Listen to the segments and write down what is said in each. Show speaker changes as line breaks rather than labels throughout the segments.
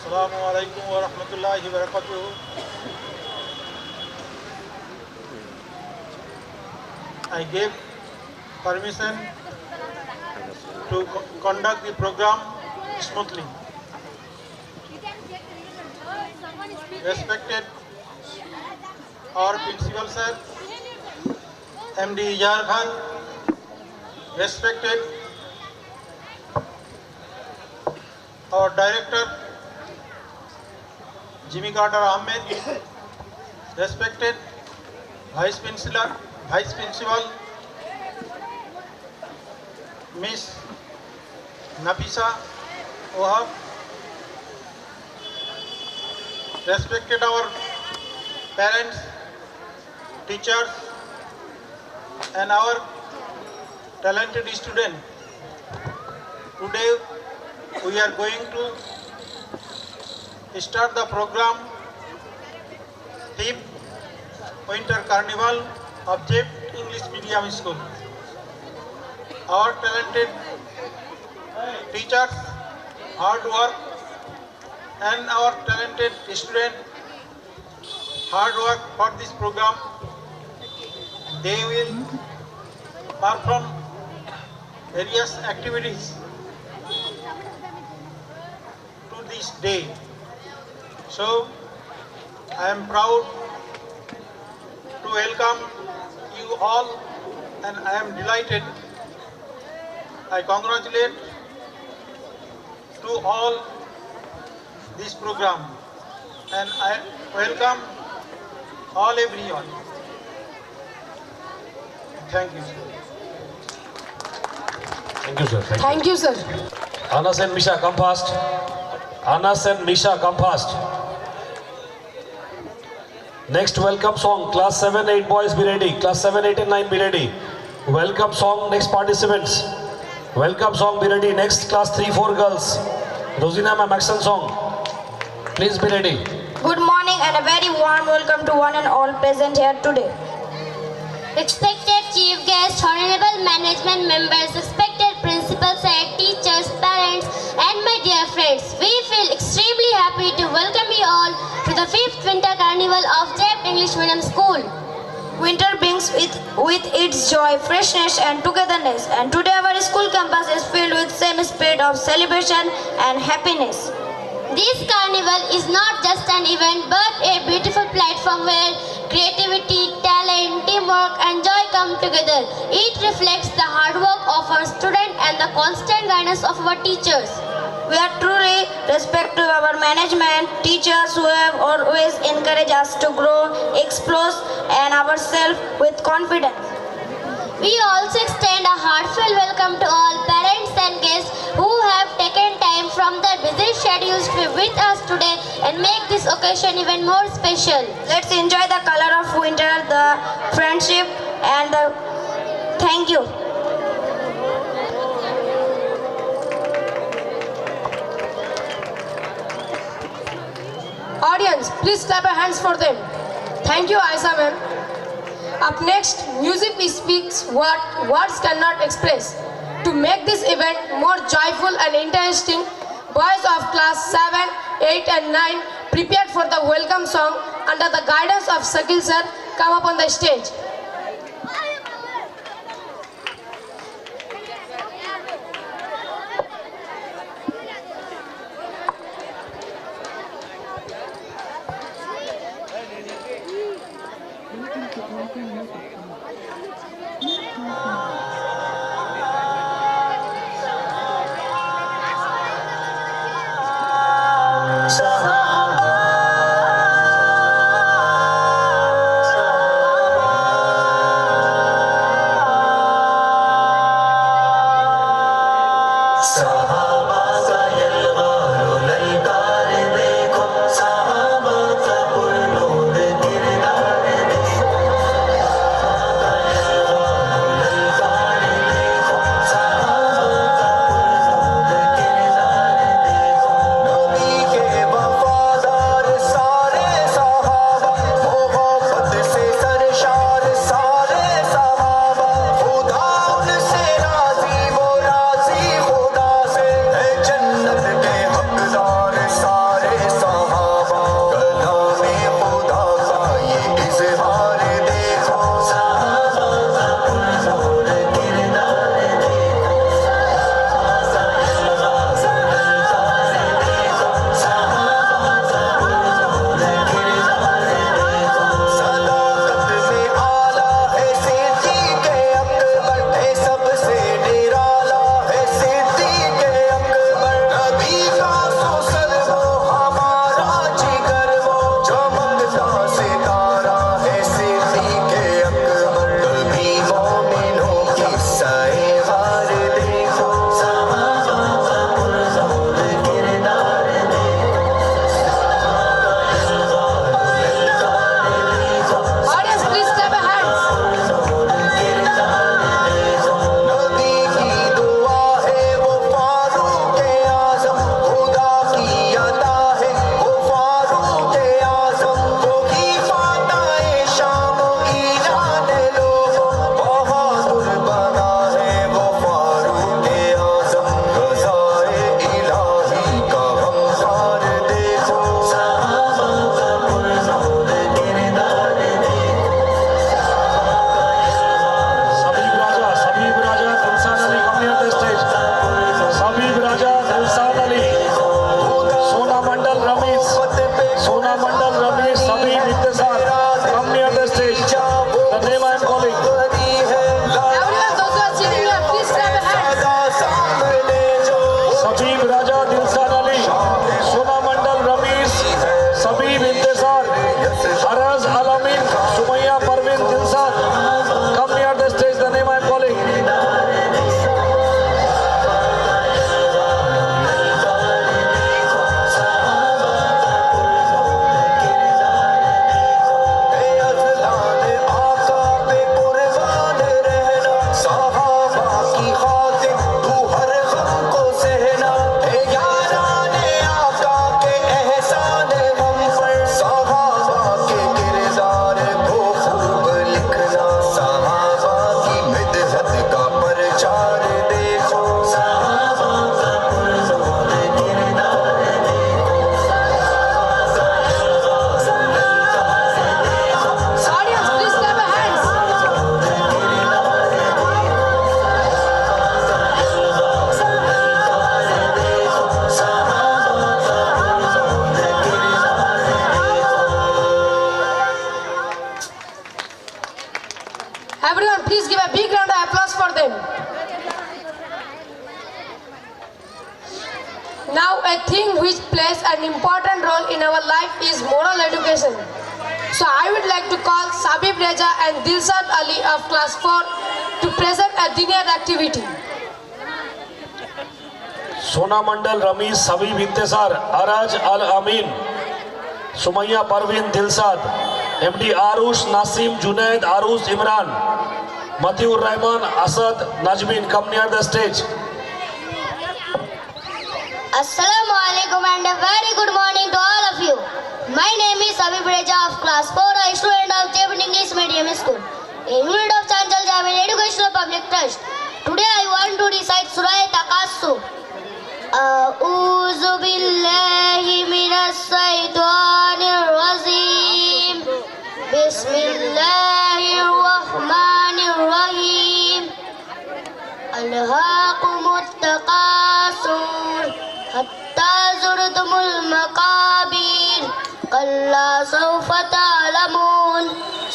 Assalamualaikum warahmatullahi wabarakatuh. I gave permission to conduct the program smoothly. Respected our principal sir, MD Ijaz Khan, respected our director Jimmy Carter Ahmed, respected Vice Principal Miss Nafisa Wahab, respected our parents, teachers, and our talented students. Today we are going to start the program theme Winter Carnival of JEP English Medium School. Our talented teachers, hard work, and our talented students, hard work for this program. They will perform various activities to this day. So, I am proud to welcome you all, and I am delighted. I congratulate to all this program, and I welcome all everyone. Thank you.
Thank you, sir.
Thank you, sir.
Anas and Misha, come fast. Anas and Misha, come fast. Next welcome song, class 7, 8 boys be ready. Class 7, 8 and 9 be ready. Welcome song, next participants. Welcome song be ready. Next class 3, 4 girls. Rosina ma'am, action song. Please be ready.
Good morning and a very warm welcome to one and all present here today.
Respected chief guests, honorable management members, respected principals and teachers, parents, and my dear friends, we feel extremely happy to welcome you all to the 5th Winter Carnival of JEP English Medium School.
Winter brings with its joy, freshness and togetherness, and today our school campus is filled with same spirit of celebration and happiness.
This carnival is not just an event but a beautiful platform where creativity, talent, teamwork and joy come together. It reflects the hard work of our students and the constant guidance of our teachers.
We are truly respectful of our management, teachers who have always encouraged us to grow, explore and ourselves with confidence.
We also extend a heartfelt welcome to all parents and guests who have taken time from their busy schedules to be with us today and make this occasion even more special.
Let's enjoy the color of winter, the friendship and the thank you.
Audience, please clap your hands for them. Thank you, Aisa ma'am. Up next, music speaks what words cannot express. To make this event more joyful and interesting, boys of class 7, 8 and 9 prepared for the welcome song under the guidance of Sakil sir come up on the stage.
Raja Dilsad Ali, Sona Mandal Ramesh, Sabib Intesar, Araz Alamin, Sumaya Parvin Dilsad. Come near the stage, the name I am calling.
Audience, please clap your hands. Everyone, please give a big round of applause for them. Now, a thing which plays an important role in our life is moral education. So, I would like to call Sabib Reza and Dilsad Ali of class 4 to present a dinner activity.
Sona Mandal Ramesh, Sabib Intesar, Araj Al Amin, Sumaya Parvin Dilsad, MD Arush Nasim Junaid Arush Imran, Matiur Rahman Asad Najmin. Come near the stage.
Assalamu alaikum and a very good morning to all of you. My name is Sabib Reza of class 4, a student of Japan English Medium School, a unit of Chanchal Javed Educational Public Trust. Today I want to recite Surah Takassur. أعوذ بالله من الشيطان الرجيم بسم الله الرحمن الرحيم ألهاكم التكاثر حتى زرتم المقابر كلا سوف تعلمون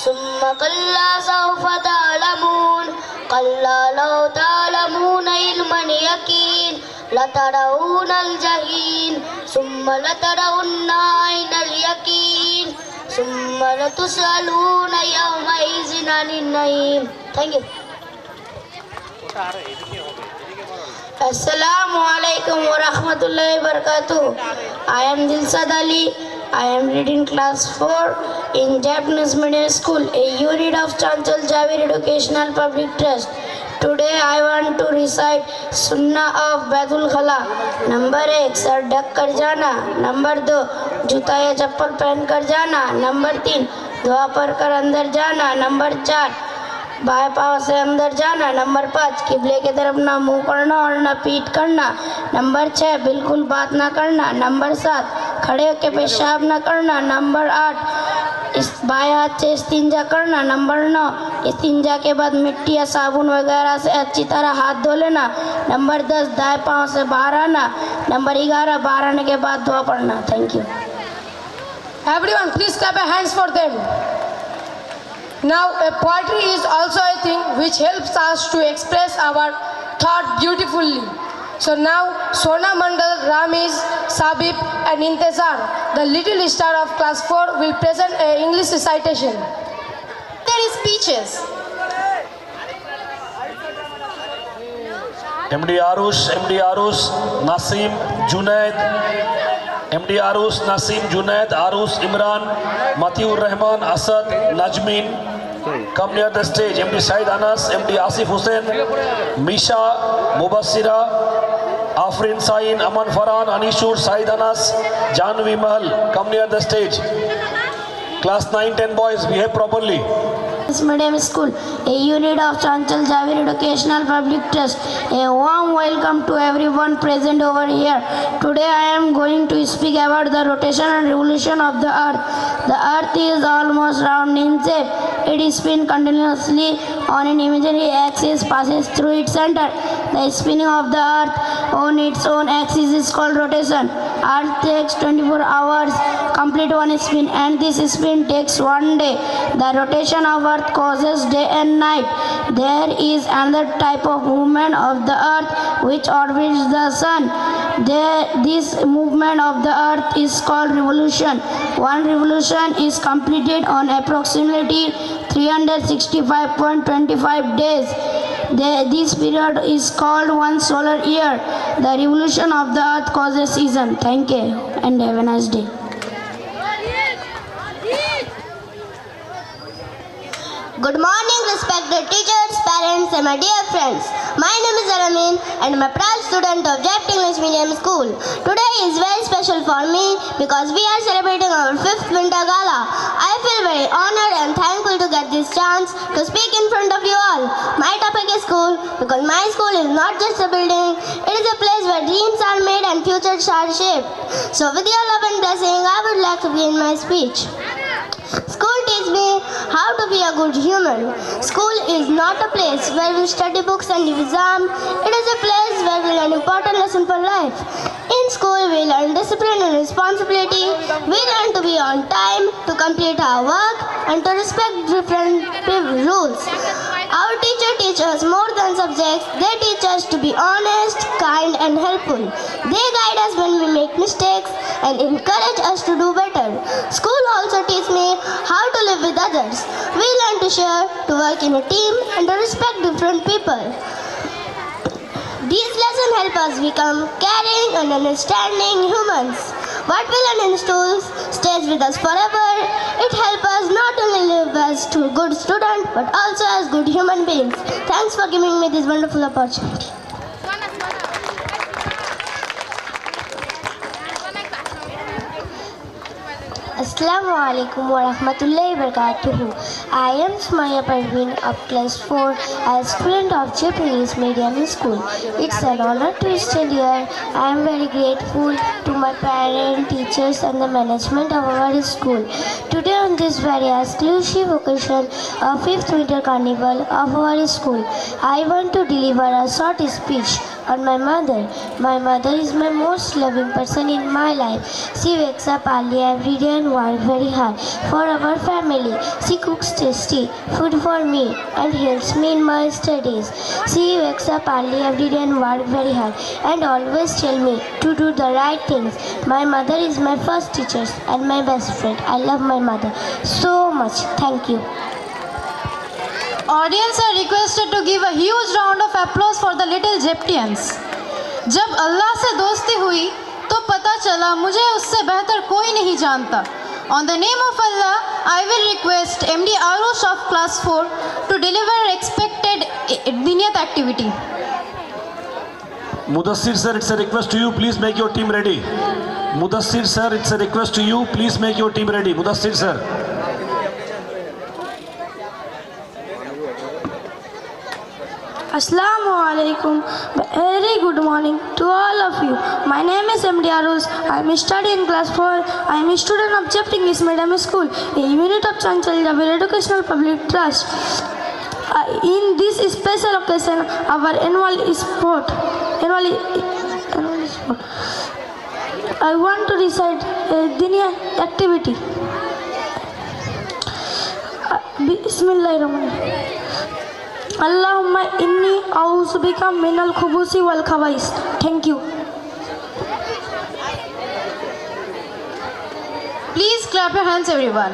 ثم كلا سوف تعلمون كلا لو تعلمون علم اليقين لترون الجحيم ثم لترون عين اليقين ثم لتسألون يومئذ عن النعيم. Thank you.
Assalamu alaikum wa rahmatullahi wa barakatuh. I am Dilsad Ali. I am reading class 4 in Japanese Medium School, a unit of Chanchal Javed Educational Public Trust. Today I want to recite Sunnah of Baitul Khala. Number 1, sir ढक कर जाना. Number 2, जूता या चप्पल पहन कर जाना. Number 3, दुआ पढ़ कर अंदर जाना. नंबर 4, बाएं पाँव से अंदर जाना. नंबर 5, किबले की तरफ ना मुंह करना और ना पीठ करना. नंबर 6, बिल्कुल बात ना करना. नंबर 7, खड़े होकर पेशाब ना करना. नंबर 8, इस बाएं हाथ से इस्तिंजा करना. नंबर 9, इस्तिंजा के बाद मिट्टी या साबुन वगैरह से अच्छी तरह हाथ धो लेना. नंबर 10, दाएं पाँव से बाहर आना. नंबर 11, बाहर आने के बाद दुआ पढ़ना. Thank you.
Everyone, please clap your hands for them. Now, a poetry is also a thing which helps us to express our thought beautifully. So now, Sona Mandal, Ramesh, Sabib and Intesar, the little star of class 4, will present an English recitation. There is speeches.
MD Arush, Nasim, Junaid, MD Arush, Nasim, Junaid, Arush, Imran, Matiur Rahman, Asad, Najmin. Come near the stage. MD Said Anas, MD Asif Hussain, Misha, Mubassira, Afrin Sain, Aman Farhan, Anishur, Said Anas, Janvi Mahal. Come near the stage. Class 9-10 boys, behave properly.
Medium School, a unit of Chanchal Javed Educational Public Trust. A warm welcome to everyone present over here. Today I am going to speak about the rotation and revolution of the earth. The earth is almost round in shape. It spins continuously on an imaginary axis, passes through its center. The spinning of the earth on its own axis is called rotation. Earth takes 24 hours complete one spin, and this spin takes 1 day. The rotation of earth causes day and night. There is another type of movement of the earth which orbits the sun. This movement of the earth is called revolution. One revolution is completed on approximately 365.25 days. This period is called one solar year. The revolution of the earth causes season. Thank you and have a nice day.
Good morning, respected teachers, parents, and my dear friends. My name is Aramin, and I'm a proud student of Jept English Medium School. Today is very special for me because we are celebrating our 5th Winter Gala. I feel very honored and thankful to get this chance to speak in front of you all. My topic is school because my school is not just a building, it is a place where dreams are made and futures are shaped. So with your love and blessing, I would like to begin my speech. School teaches me how to be a good human. School is not a place where we study books and do exam. It is a place where we learn important lessons for life. In school, we learn discipline and responsibility. We learn to be on time, to complete our work, and to respect different rules. Our teacher teaches us more than subjects. They teach us to be honest, kind, and helpful. They guide us when we make mistakes and encourage us to do better. School also teaches me how to live with others. We learn to share, to work in a team, and to respect different people. These lessons help us become caring and understanding humans. What we learn in schools stays with us forever. It helps us not only live as good students, but also as good human beings. Thanks for giving me this wonderful opportunity. Assalamu alaikum wa rahmatullahi wa barakatuhu. I am Sumaya Parveen of class 4 as student of Japanese Medium School. It's an honor to stand here. I am very grateful to my parents, teachers and the management of our school. Today on this very exclusive occasion of 5th Winter Carnival of our school, I want to deliver a short speech on my mother. My mother is my most loving person in my life. She wakes up early every day and works very hard for our family. She cooks tasty food for me and helps me in my studies. She wakes up early every day and works very hard and always tell me to do the right things. My mother is my first teacher and my best friend. I love my mother so much. Thank you.
Audience are requested to give a huge round of applause for the little Jeptians. जब अल्लाह से दोस्ती हुई तो पता चला मुझे उससे बेहतर कोई नहीं जानता. On the name of Allah, I will request MD Arush of class 4 to deliver expected Diniyat activity.
Mudassir sir, it's a request to you. Please make your team ready. Mudassir sir, it's a request to you. Please make your team ready. Mudassir sir.
Assalamu alaikum. Very good morning to all of you. My name is MD Arush. I am studying in class 4. I am a student of Jept English Medium School, a unit of Chanchal Javir Educational Public Trust. In this special occasion, our annual sport, I want to recite a Diniya activity. Bismillahirrahmanirrahim. Allahumma inni a'udhu bika minal khubusi wal khaba'is. Thank you.
Please clap your hands, everyone.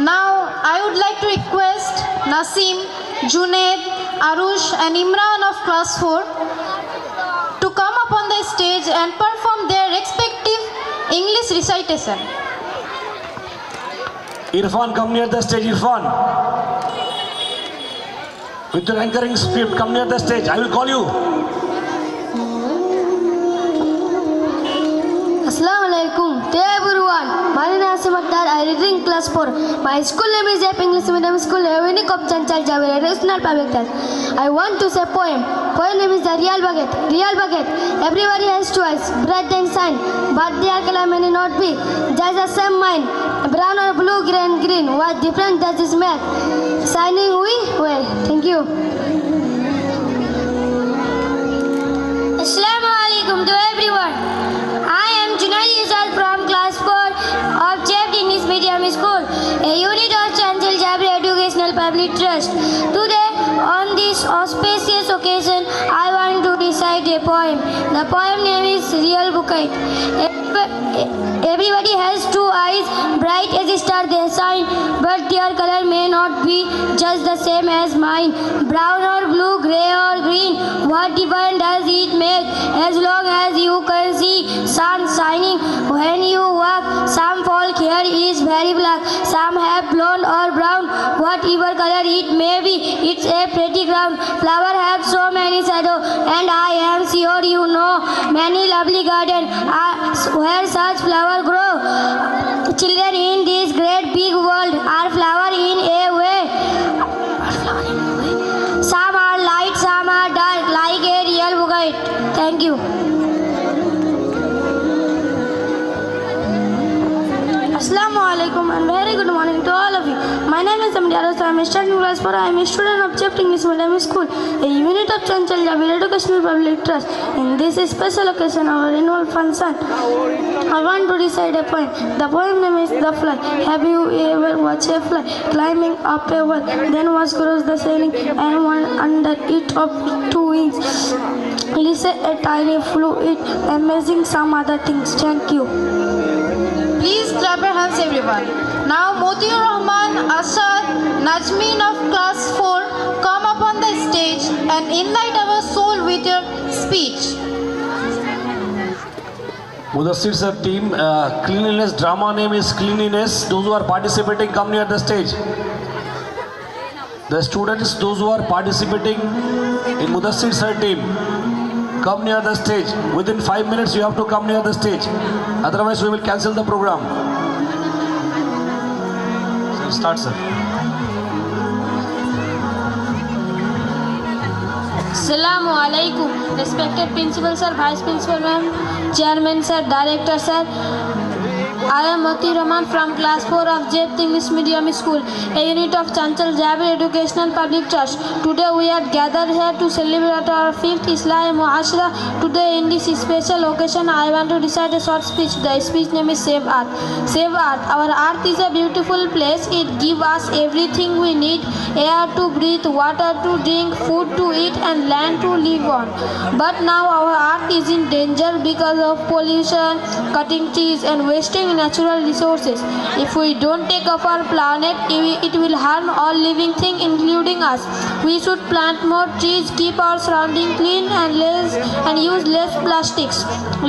Now, I would like to request Nasim, Junaid, Arush and Imran of class 4 to come up on the stage and perform their respective English recitation.
Irfan, come near the stage, Irfan. With your anchoring script, come near the stage. I will call you.
Assalamu alaikum. Dear everyone, my name is Asim Akhtar. I read in class 4. My school name is Jept English Medium School, a unit of Chanchal Javir Educational Public Trust. I want to say poem. Poem name is the Real Bucket. Real Bucket. Everybody has two eyes, bright and shine, but their color may not be just the same mind. Brown or blue, green. What difference does this make? Shining well. Thank you. Assalamu alaikum to everyone. I am Junaid Isal from class 4 of Jept English Medium School, a unit of Chanchal Javir Educational Public Trust. Today, on this auspicious occasion, I want to recite a poem. The poem name is Real Bukite. Everybody has two eyes, bright as a star they shine, but their color may not be just the same as mine. Brown or blue, grey or green, what difference does it make? As long as you can see sun shining when you walk. Some folk hair is very black, some have blonde or brown, whatever color it may be, it's a pretty ground. Flower have so many shadows, and I am sure you know many lovely gardens where such flower grow. Children in this great big world are flower in a way. Some are light, some are dark, like a real bukite. Thank you. Assalamu alaikum and very good morning to all of you. My name is Amri Aras. I am studying class 4. I am a student of Jept English Medium School, a unit of Chanchal Javir Educational Public Trust. In this special occasion of our annual function, I want to recite a poem. The poem name is The Fly. Have you ever watched a fly climbing up a wall, then was across the ceiling and one under it of 2 wings? Listen, a tiny fluid, amazing some other things. Thank you.
Please clap your hands everyone. Now Motiur Rahman, Asad, Najmeen of class 4 come up on the stage and enlighten our soul with your speech.
Mudassir sir, team cleanliness drama name is Cleanliness. Those who are participating, come near the stage. The students, those who are participating in Mudassir sir team, come near the stage. Within 5 minutes you have to come near the stage. Otherwise we will cancel the program. So start, sir.
Assalamu alaikum. Respected Principal Sir, Vice Principal Ma'am, Chairman Sir, Director Sir. I am Motiur Rahman from class 4 of Jept English Medium School, a unit of Chanchal Javir Educational Public Trust. Today we are gathered here to celebrate our 5th Islami Muashara. Today in this special occasion I want to recite a short speech. The speech name is Save Earth. Save Earth. Our earth is a beautiful place. It gives us everything we need: air to breathe, water to drink, food to eat and land to live on. But now our earth is in danger because of pollution, cutting trees and wasting natural resources. If we don't take up our planet, it will harm all living things, including us. We should plant more trees, keep our surroundings clean and use less plastics.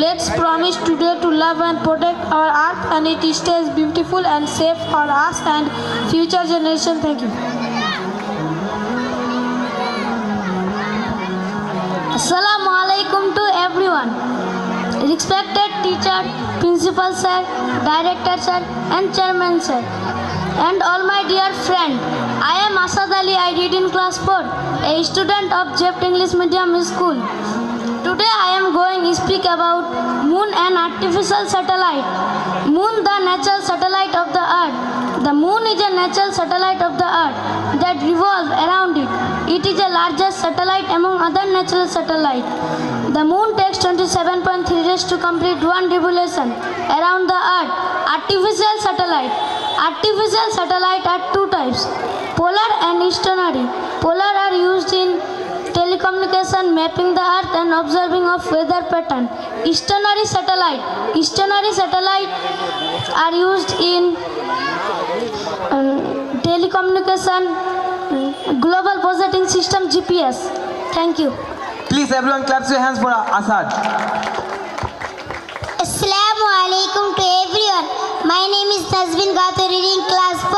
Let's promise today to love and protect our earth and it stays beautiful and safe for us and future generations. Thank you.
Assalamu alaikum to everyone. Respected teacher, principal sir, director sir and chairman sir, and all my dear friend. I am Asad Ali. I read in class 4, a student of Jept English Medium School. Today I am going to speak about moon and artificial satellite. Moon, the natural satellite of the earth. The moon is a natural satellite of the earth that revolves around it. It is the largest satellite among other natural satellites. The moon takes 27.3 days to complete one revolution around the earth. Artificial satellite. Artificial satellite are two types: polar and stationary. Polar are used in telecommunication, mapping the earth and observing of weather pattern. Stationary satellite. Stationary satellite are used in telecommunication, global positioning system, GPS. Thank you.
Please everyone clap your hands for Asad.
Assalamu alaikum to everyone. My name is Nazbin Gato, reading class 4.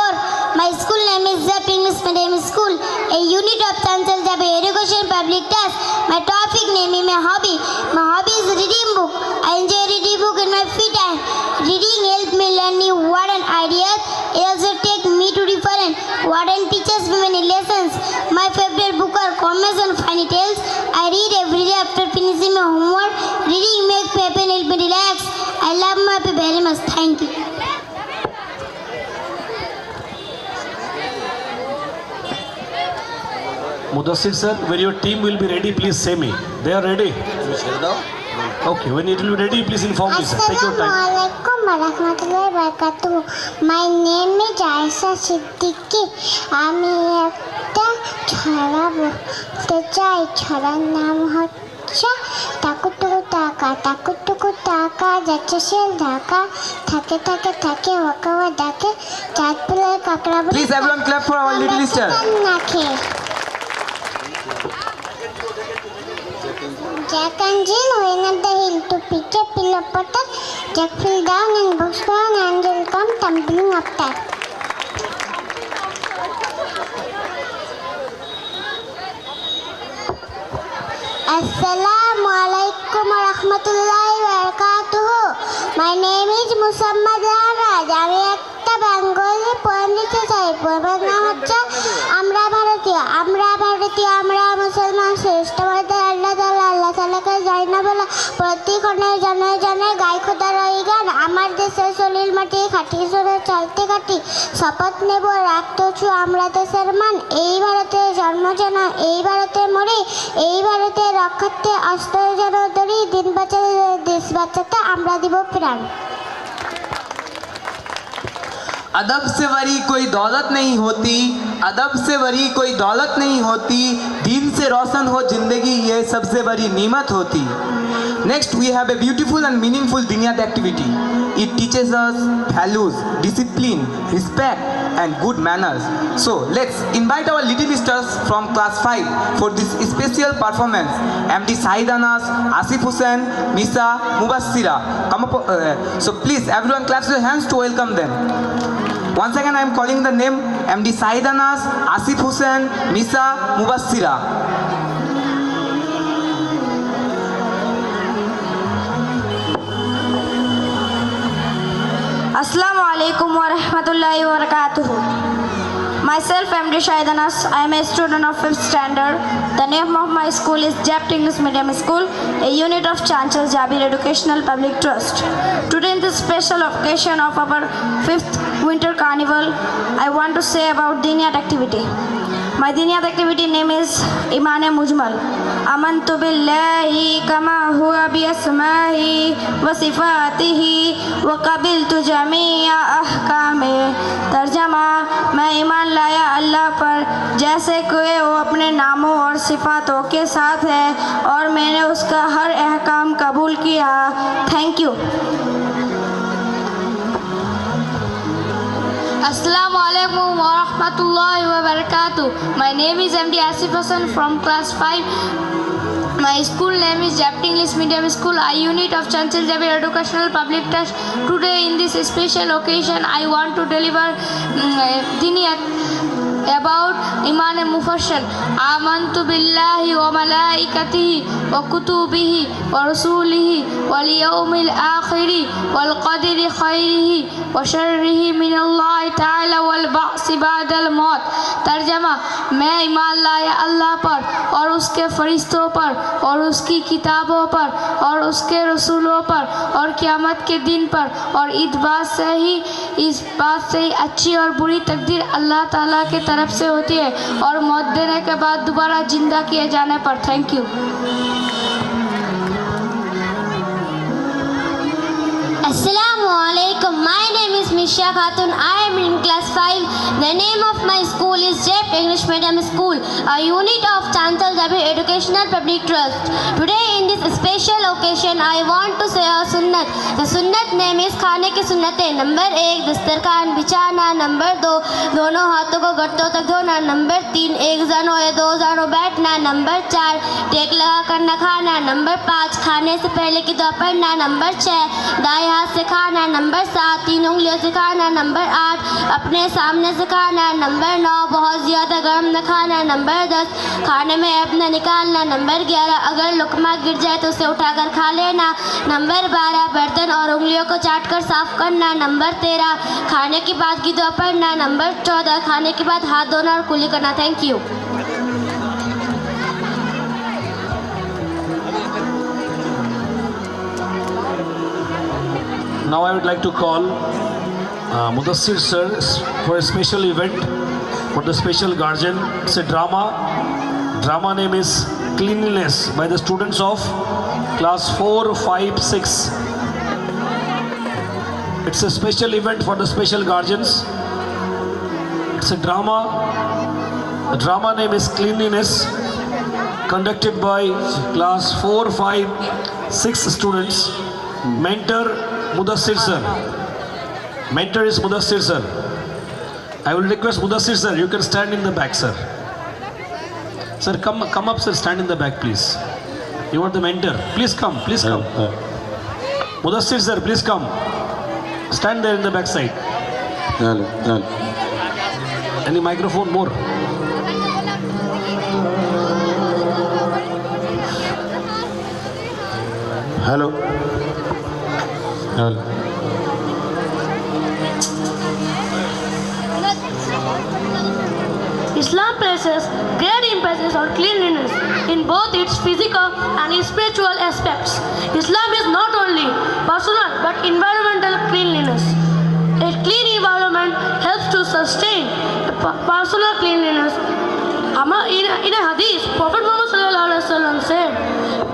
My school name is Jept English Medium School, a unit of Chanchal Javir Education Public Trust. My topic name is my hobby. My hobby is reading book. I enjoy reading book in my free time. Reading helps me learn new words and ideas. It also takes me to different world and teaches me many lessons. My favorite book are comedies and funny tales. I read every day after finishing my homework. Reading makes me happy and helps me relax. I love my hobby very much. Thank you.
Mudassir sir, when your team will be ready, please say me. They are ready? Okay, when it will be ready, please inform me, sir. Take your time.
Assalamualaikum warahmatullahi wabarakatuh. My name is Aisha Siddiqui. আমি একটা ছড়া বলতে চাই। ছড়ার নাম হচ্ছে
টাকুটুকু টাকা যাচ্ছে শেল ঢাকা থাকে থাকে থাকে ওয়াকাওয়া ডাকে চাঁদ পেলে কাকড়া বলে
Please everyone clap for our little star.
নাখে Jack and Jill going up the hill to pick up pillow potter. Jack fell down and books gone and Jill come tumbling up that. Assalamu alaikum wa rahmatullahi wa barakatuh. My name is Musammad Raj. আমি একটা Bengali poem লিখতে চাই। পোয়েমের নাম হচ্ছে আমরা ভারতীয় আমরা মুসলমান শ্রেষ্ঠ মধ্যে আল্লাহ তাআলাকে জানি না বলে প্রতিক্ষণে জনে জনে গাই খোদার ওই গান আমার দেশের সলিল মাটি খাটি সরে চাইতে কাটি শপথ নেব রাখতেছু আমরা দেশের মান এই ভারতে জন্ম যেন এই ভারতে মরি এই ভারতে রক্ষার্থে অস্ত্র যেন ধরি দিন বাঁচাতে দেশ বাঁচাতে আমরা দিব প্রাণ
अदब से बड़ी कोई दौलत नहीं होती अदब से बड़ी कोई दौलत नहीं होती दीन से रोशन हो जिंदगी ये सबसे बड़ी नीमत होती Next we have a beautiful and meaningful Diniyat activity. It teaches us values, discipline, respect and good manners. So let's invite our little stars from class 5 for this special performance. MD Sahid Anas, Asif Hussain, Misa, Mubassira. Come up, so please everyone clap your hands to welcome them. Once again I am calling the name MD Sahid Anas, Asif Hussain, Misa, Mubassira.
Assalamu alaikum wa rahmatullahi wa barakatuh. Myself, MD Shahid Anas. I am a student of 5th standard. The name of my school is Jept English Medium School, a unit of Chanchal Jabir Educational Public Trust. Today, in this special occasion of our 5th Winter Carnival, I want to say about Diniyat activity. My Diniyat activity name is Iman Mujmal. Amantu billahi kama huwa bi asmahi wa sifatihi wa qabiltu jami'a ahkame. तर्जमा मैं ईमान लाया अल्लाह पर जैसे कि वो अपने नामों और सिफातों के साथ है और मैंने उसका हर अहकाम कबूल किया thank you
Assalamu alaikum wa rahmatullahi wa barakatuh. My name is MD Asif Hassan from class 5. My school name is Jept English Medium School, a unit of Chanchal Jabir Educational Public Trust. Today in this special occasion I want to deliver Diniyat about Iman Mufassal. Amantu billahi wa malaikatihi wa kutubihi wa rasulihi wal yawmil akhiri wal qadri khairihi wa sharrihi min Allah ta'ala wal ba'si ba'dal maut. तर्जमा मैं ईमान लाया अल्लाह पर और उसके फरिश्तों पर और उसकी किताबों पर और उसके रसूलों पर और क़यामत के दिन पर और इस बात से ही अच्छी और बुरी तकदीर अल्लाह ताला के तरफ से होती है और मौत देने के बाद दोबारा जिंदा किए जाने पर thank you
Assalamu alaikum. My name is Misha Khatun. I am in class 5. The name of my school is Jept English Medium School, a unit of Chanchal Jabir Educational Public Trust. Today in this special occasion I want to say a sunnat. The sunnat name is खाने की सुन्नतें. Number 1 दस्तरखान बिछाना. Number 2 दोनों हाथों को घुटनों तक धोना. Number 3 एक जानों या 2 जानों बैठना. नंबर 4 टेक लगा कर न खाना. नंबर 5 खाने से पहले की दुआ पढ़ना. नंबर 6 दाएं हाथ से खाना. नंबर 7 3 उंगलियों से खाना. नंबर 8 अपने सामने से खाना. नंबर 9 बहुत ज़्यादा गर्म न खाना. नंबर 10 खाने में ऐप न निकालना. नंबर 11 अगर लुकमा गिर जाए तो उसे उठाकर खा लेना. नंबर 12 बर्तन और उंगलियों को चाट कर साफ करना. नंबर 13 खाने के बाद की दुआ पढ़ना. नंबर 14 खाने के बाद हाथ धोना और कुली करना. Thank you.
Now I would like to call Mudassir sir for a special event for the special guardian. It's a drama. Drama name is Cleanliness by the students of class 4, 5, 6. It's a special event for the special guardians. It's a drama. The drama name is Cleanliness, conducted by class 4, 5, 6 students. Mentor Mudassir sir. Mentor is Mudassir sir. I will request Mudassir sir, you can stand in the back, sir. Sir, come up, sir. Stand in the back, please. You are the mentor. Please come. Please come. Mudassir sir, please come. Stand there in the back side. Any microphone more?
Hello. Hello.
Islam places great emphasis on cleanliness in both its physical and its spiritual aspects. Islam is not only personal but environmental cleanliness. A clean environment helps to sustain personal cleanliness. In a hadith, Prophet Muhammad ﷺ said,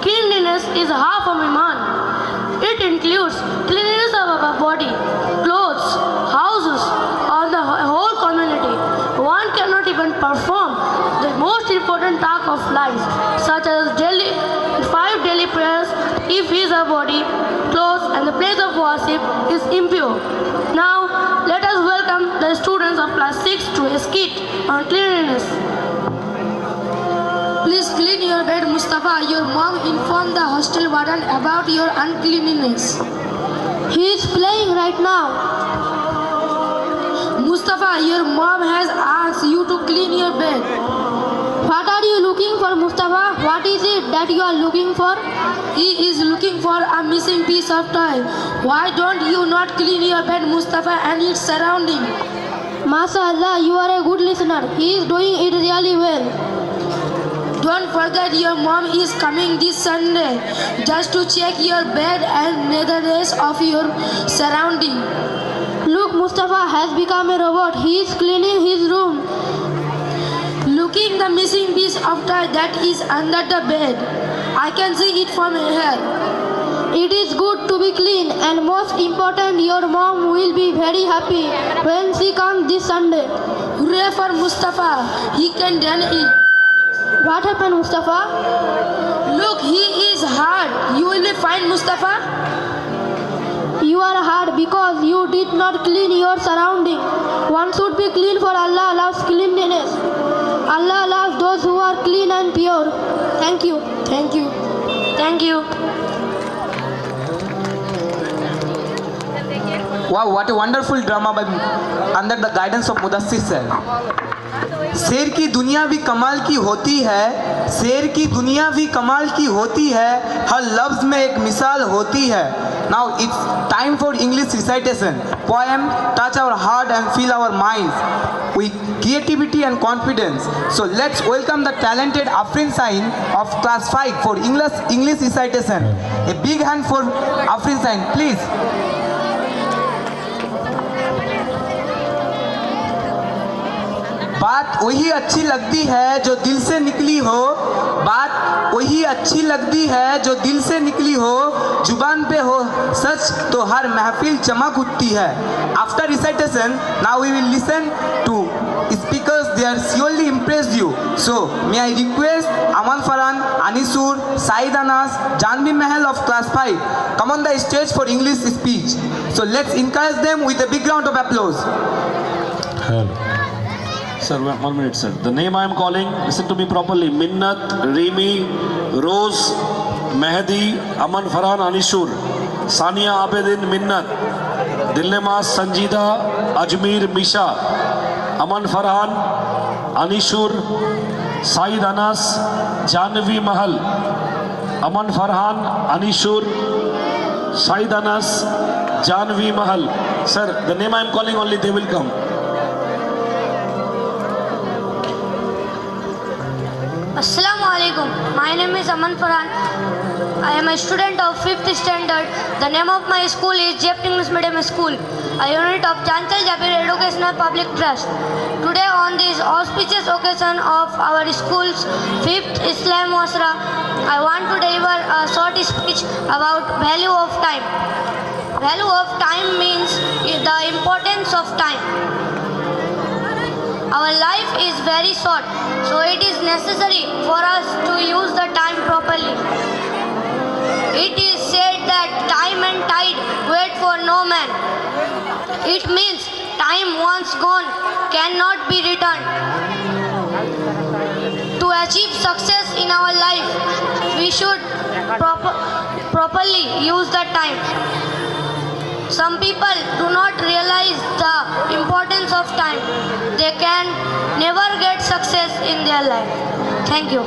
cleanliness is half of Iman. It includes cleanliness of our body, clothes, houses, or the whole community. One cannot even perform the most important task of life, such as 5 daily prayers, if his body, clothes, and the place of worship is impure. Now, let us welcome the students of class 6 to a skit on cleanliness.
Please clean your bed, Mustafa. Your mom informed the hostel warden about your uncleanliness.
He is playing right now.
Mustafa, your mom has asked you to clean your bed.
What are you looking for, Mustafa? What is it that you are looking for?
He is looking for a missing piece of toy. Why don't you not clean your bed, Mustafa, and its surrounding?
MashaAllah, you are a good listener. He is doing it really well.
Don't forget your mom is coming this Sunday just to check your bed and the rest of your surrounding.
Look, Mustafa has become a robot. He is cleaning his room.
Looking the missing piece of toy that is under the bed. I can see it from here.
It is good to be clean, and most important, your mom will be very happy when she comes this Sunday.
Hooray for Mustafa. He can done it.
What happened, Mustafa?
Look, he is hard. You will be fine, Mustafa.
You are hard because you did not clean your surrounding. One should be clean, for Allah loves cleanliness. Allah loves those who are clean and pure. Thank you.
Thank you.
Thank you.
Wow, what a wonderful drama by under the guidance of Mudassir sir. शेर की दुनिया भी कमाल की होती है, शेर की दुनिया भी कमाल की होती है, हर लफ्ज़ में एक मिसाल होती है. Now it's time for English recitation. Poem touch our heart and fill our minds with creativity and confidence. So let's welcome the talented Afrin Sain of class 5 for English recitation. A big hand for Afrin Sain, please. बात वही अच्छी लगती है जो दिल से निकली हो, बात वही अच्छी लगती है जो दिल से निकली हो, जुबान पे हो सच तो हर महफिल चमक उठती है. After recitation, now we will listen to speakers. They are surely impressed you. So may I request Aman Farhan, Anisur, Said Anas, Janvi Mahal of class 5 come on the stage for English speech. So let's encourage them with a big round of applause.
Hello. Sir, 1 minute, sir. The name I am calling, listen to me properly. Minnat, Rimi, Rose, Mehdi, Aman Farhan, Anishur, Sania Abedin, Minnat, Dilnemas, Sanjida, Ajmer, Misha, Aman Farhan, Anishur, Said Anas, Janvi Mahal, Aman Farhan, Anishur, Said Anas, Janvi Mahal. Sir, the name I am calling only, they will come.
Assalamu alaikum. My name is Aman Farhan. I am a student of 5th standard. The name of my school is Jept English Medium School, a unit of Chanchal Jabir Educational Public Trust. Today on this auspicious occasion of our school's 5th Islam Wasra, I want to deliver a short speech about value of time. Value of time means the importance of time. Our life is very short, so it is necessary for us to use the time properly.
It is said that time and tide wait for no man. It means time once gone cannot be returned. To achieve success in our life, we should properly use the time. Some people do not realize the importance of time. They can never get success in their life. Thank you.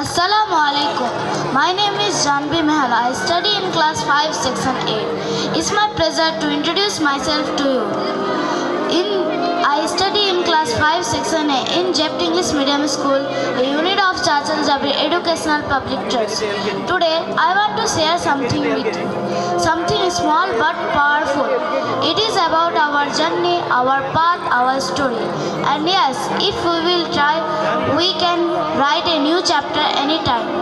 Assalamu alaikum. My name is Janvi Mehal. I study in class 5, section 8. It's my pleasure to introduce myself to you. I study in class 5, section 8 in Jept English Medium School, a unit of Chachal Jabir Educational Public Trust. Today, I want to share something with you. Something small but powerful. It is about our journey, our path, our story. And yes, if we will try, we can write a new chapter anytime.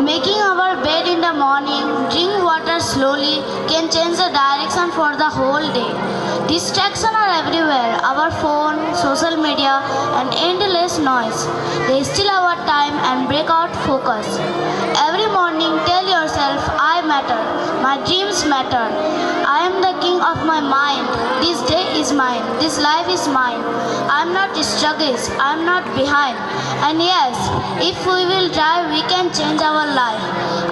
Making our bed in the morning, drink water slowly, can change the direction for the whole day. Distractions are everywhere, our phone, social media, and endless noise. They steal our time and break out focus. Every morning, tell yourself, I matter, my dreams matter. I am the king of my mind. This day is mine, this life is mine. I am not sluggish, I am not behind. And yes, if we will try, we can change our life.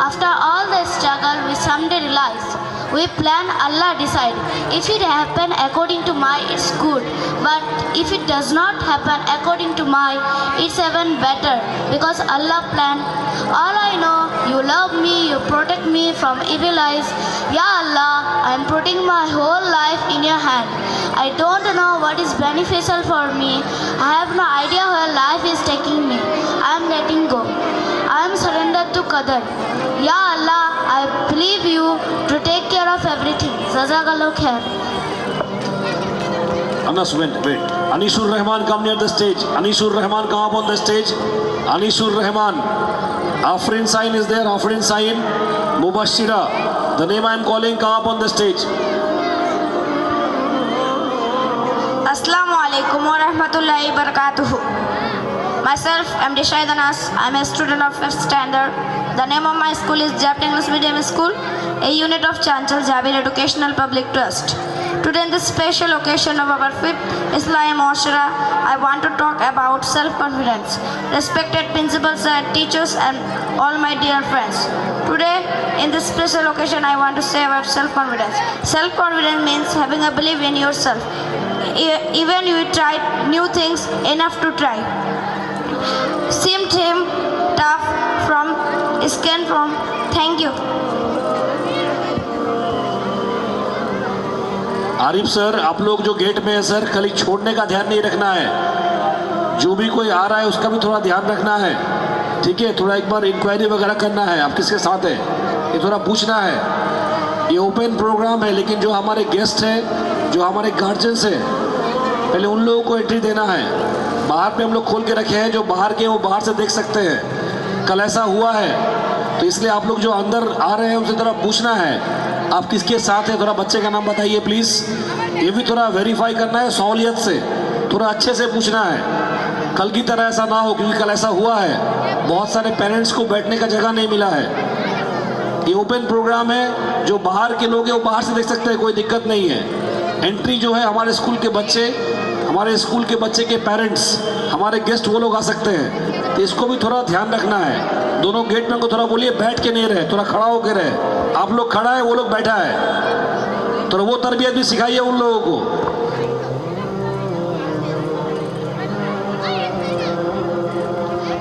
After all the struggle, we someday realize. We plan, Allah decide. If it happen according to my, it's good. But if it does not happen according to my, it's even better. Because Allah plan. All I know, you love me, you protect me from evil eyes. Ya Allah, I am putting my whole life in your hand. I don't know what is beneficial for me. I have no idea where life is taking me. I am letting go. I am surrendered to Qadar. Ya Allah, I believe you to take care of everything. Jazakallah khair.
Anas, wait. Anishur Rahman, come near the stage. Anishur Rahman, come up on the stage. Anishur Rahman. Afrin Sain is there. Afrin Sain. Mubashira. The name I am calling, come up on the stage.
Assalamu alaikum wa rahmatullahi wa barakatuh. Myself, MD Shahid Anas. I am a student of 5th standard. The name of my school is Jept English Medium School, a unit of Chanchal Jabir Educational Public Trust. Today, in this special occasion of our 5th Islami Muashara, I want to talk about self-confidence. Respected principals and teachers and all my dear friends. Today, in this special occasion, I want to say about self-confidence. Self-confidence means having a belief in yourself. Even you try new things enough to try. Seemed him tough from skin from. Thank you.
Arif sir, आप लोग जो gate में है sir, खाली छोड़ने का ध्यान नहीं रखना है. जो भी कोई आ रहा है उसका भी थोड़ा ध्यान रखना है. ठीक है, थोड़ा एक बार इंक्वायरी वगैरह करना है आप किसके साथ है, ये थोड़ा पूछना है. ये ओपन प्रोग्राम है, लेकिन जो हमारे गेस्ट हैं, जो हमारे गार्जियंस हैं, पहले उन लोगों को एंट्री देना है. बाहर पे हम लोग खोल के रखे हैं, जो बाहर के वो बाहर से देख सकते हैं. कल ऐसा हुआ है, तो इसलिए आप लोग जो अंदर आ रहे हैं उनसे थोड़ा पूछना है आप किसके साथ हैं. थोड़ा बच्चे का नाम बताइए प्लीज़. ये भी थोड़ा वेरीफाई करना है सहूलियत से, थोड़ा अच्छे से पूछना है. कल की तरह ऐसा ना हो, क्योंकि कल ऐसा हुआ है, बहुत सारे पेरेंट्स को बैठने का जगह नहीं मिला है. ये ओपन प्रोग्राम है, जो बाहर के लोग हैं वो बाहर से देख सकते हैं, कोई दिक्कत नहीं है. एंट्री जो है हमारे स्कूल के बच्चे, हमारे स्कूल के बच्चे के पेरेंट्स, हमारे गेस्ट वो लोग आ सकते हैं. तो इसको भी थोड़ा ध्यान रखना है. दोनों गेट में को थोड़ा बोलिए बैठ के नहीं रहे, थोड़ा खड़ा होकर रहे. आप लोग खड़ा है, वो लोग बैठा है, तो वो तरबियत भी सिखाइए उन लोगों को.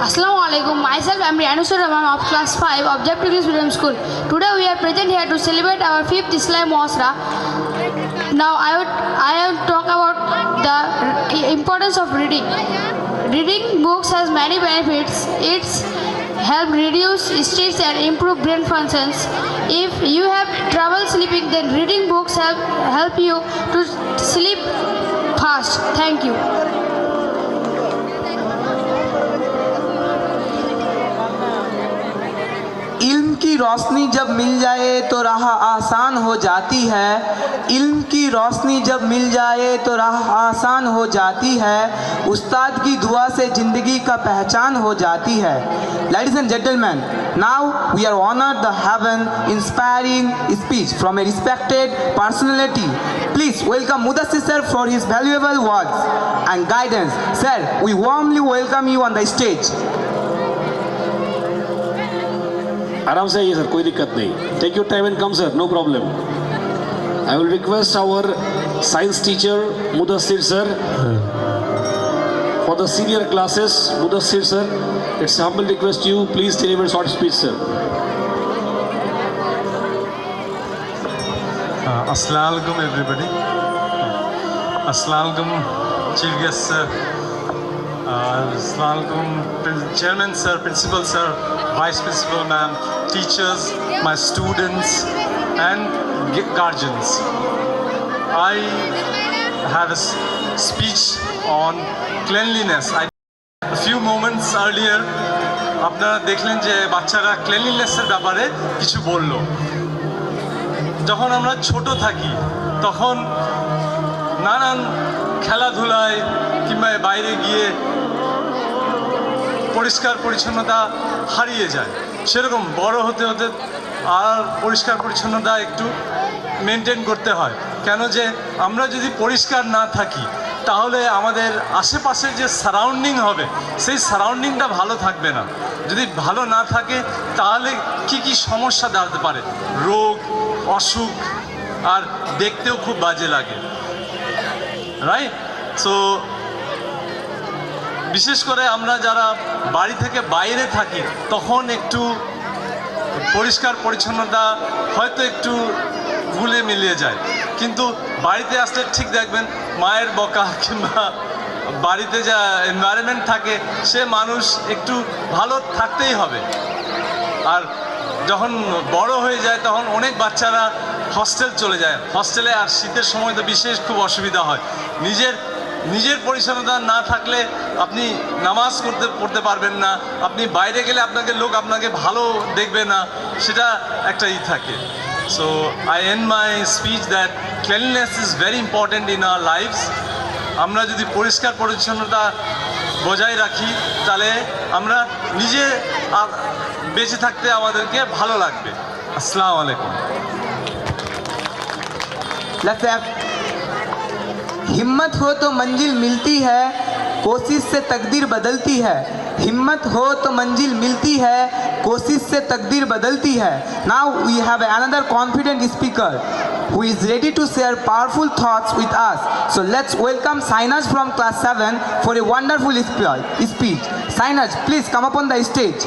Assalamu alaikum. Myself, I am Anusur Rahman of class 5 of Jept English Medium School. Today we are present here to celebrate our 5th Islami Muashara. Now I will talk about the importance of reading. Reading books has many benefits. It's help reduce stress and improve brain functions. If you have trouble sleeping, then reading books help you to sleep fast. Thank you.
इल्म की रोशनी जब मिल जाए तो राह आसान हो जाती है। इल्म की रोशनी जब मिल जाए तो राह आसान हो जाती है। उस्ताद की दुआ से ज़िंदगी का पहचान हो जाती है। Ladies and gentlemen, now we are honored to have an inspiring speech from a respected personality. Please welcome Mudassir sir for his valuable words and guidance. Sir, we warmly welcome you on the stage.
आराम से आइए sir, कोई दिक्कत नहीं. Take your time and come sir, no problem. I will request our science teacher Mudassir sir for the senior classes. Mudassir sir, it's a humble request to you. Please deliver a short speech sir.
Assalamu alaikum everybody. Assalamu alaikum chief guest sir. Assalamu alaikum chairman sir, principal sir, vice principal ma'am, teachers, my students and guardians. I have a speech on cleanliness. A few moments earlier আপনারা দেখলেন যে বাচ্চারা ক্লিনলিনেসের ব্যাপারে কিছু বলল। যখন আমরা ছোট থাকি তখন নানান খেলাধুলায় কিংবা বাইরে গিয়ে পরিষ্কার পরিচ্ছন্নতা হারিয়ে যায়। সেরকম বড় হতে হতে আর পরিষ্কার পরিচ্ছন্নতা একটু মেনটেন করতে হয়। কেন যে আমরা যদি পরিষ্কার না থাকি তাহলে আমাদের আশেপাশে যে সারাউন্ডিং হবে সেই সারাউন্ডিংটা ভালো থাকবে না। যদি ভালো না থাকে তাহলে কি কি সমস্যা দাঁড়াতে পারে, রোগ, অসুখ, আর দেখতেও খুব বাজে লাগে, রাইট? সো বিশেষ করে আমরা যারা বাড়ি থেকে বাইরে থাকি তখন একটু পরিষ্কার পরিচ্ছন্নতা হয়তো একটু ভুলে মিলিয়ে যায়, কিন্তু বাড়িতে আসলে ঠিক দেখবেন মায়ের বকা কিংবা বাড়িতে যা এনভায়রনমেন্ট থাকে সে মানুষ একটু ভালো থাকতেই হবে। আর যখন বড় হয়ে যায় তখন অনেক বাচ্চারা হস্টেল চলে যায়। হস্টেলে আর শীতের সময় তো বিশেষ খুব অসুবিধা হয়। নিজের পরিচ্ছন্নতা না থাকলে আপনি নামাজ পড়তে পারবেন না, আপনি বাইরে গেলে লোক আপনাকে ভালো দেখবে না, সেটা একটা থাকে। So I end my speech that cleanliness is very important in our lives. আমরা যদি পরিষ্কার পরিচ্ছন্নতা বজায় রাখি তাহলে আমরা নিজে বেঁচে থাকতে আমাদেরকে ভালো লাগবে। আসসালামু আলাইকুম।
हिम्मत हो तो मंजिल मिलती है, कोशिश से तकदीर बदलती है। हिम्मत हो तो मंजिल मिलती है, कोशिश से तकदीर बदलती है। Now we have another confident speaker who is ready to share powerful thoughts with us. So let's welcome Sainaj from class 7 for a wonderful speech. Sainaj, please come up on the stage.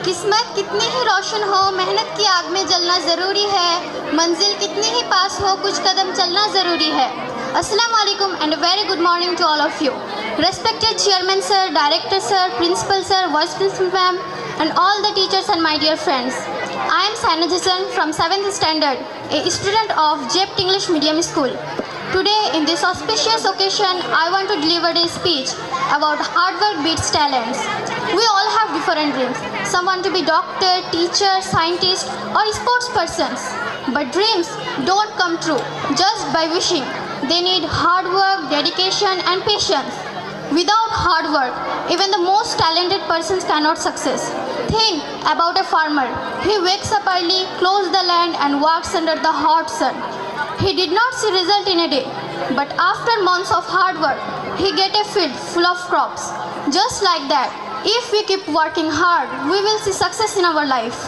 किस्मत कितनी ही रोशन हो, मेहनत की आग में जलना ज़रूरी है। मंजिल कितनी ही पास हो, कुछ कदम चलना ज़रूरी है। अस्सलामु अलैकुम and a very good morning to all of you. Respected chairman sir, director sir, principal sir, vice principal ma'am and all the teachers and my dear friends. I am Sainaj Hassan from 7th standard, a student of Jept English Medium School. Today in this auspicious occasion, I want to deliver a speech about hard work beats talents. We all have different dreams. Some want to be doctor, teacher, scientist or sports persons. But dreams don't come true just by wishing. They need hard work, dedication and patience. Without hard work, even the most talented persons cannot succeed. Think about a farmer. He wakes up early, clothes the land and works under the hot sun. He did not see result in a day, but after months of hard work, he get a field full of crops. Just like that, if we keep working hard, we will see success in our life.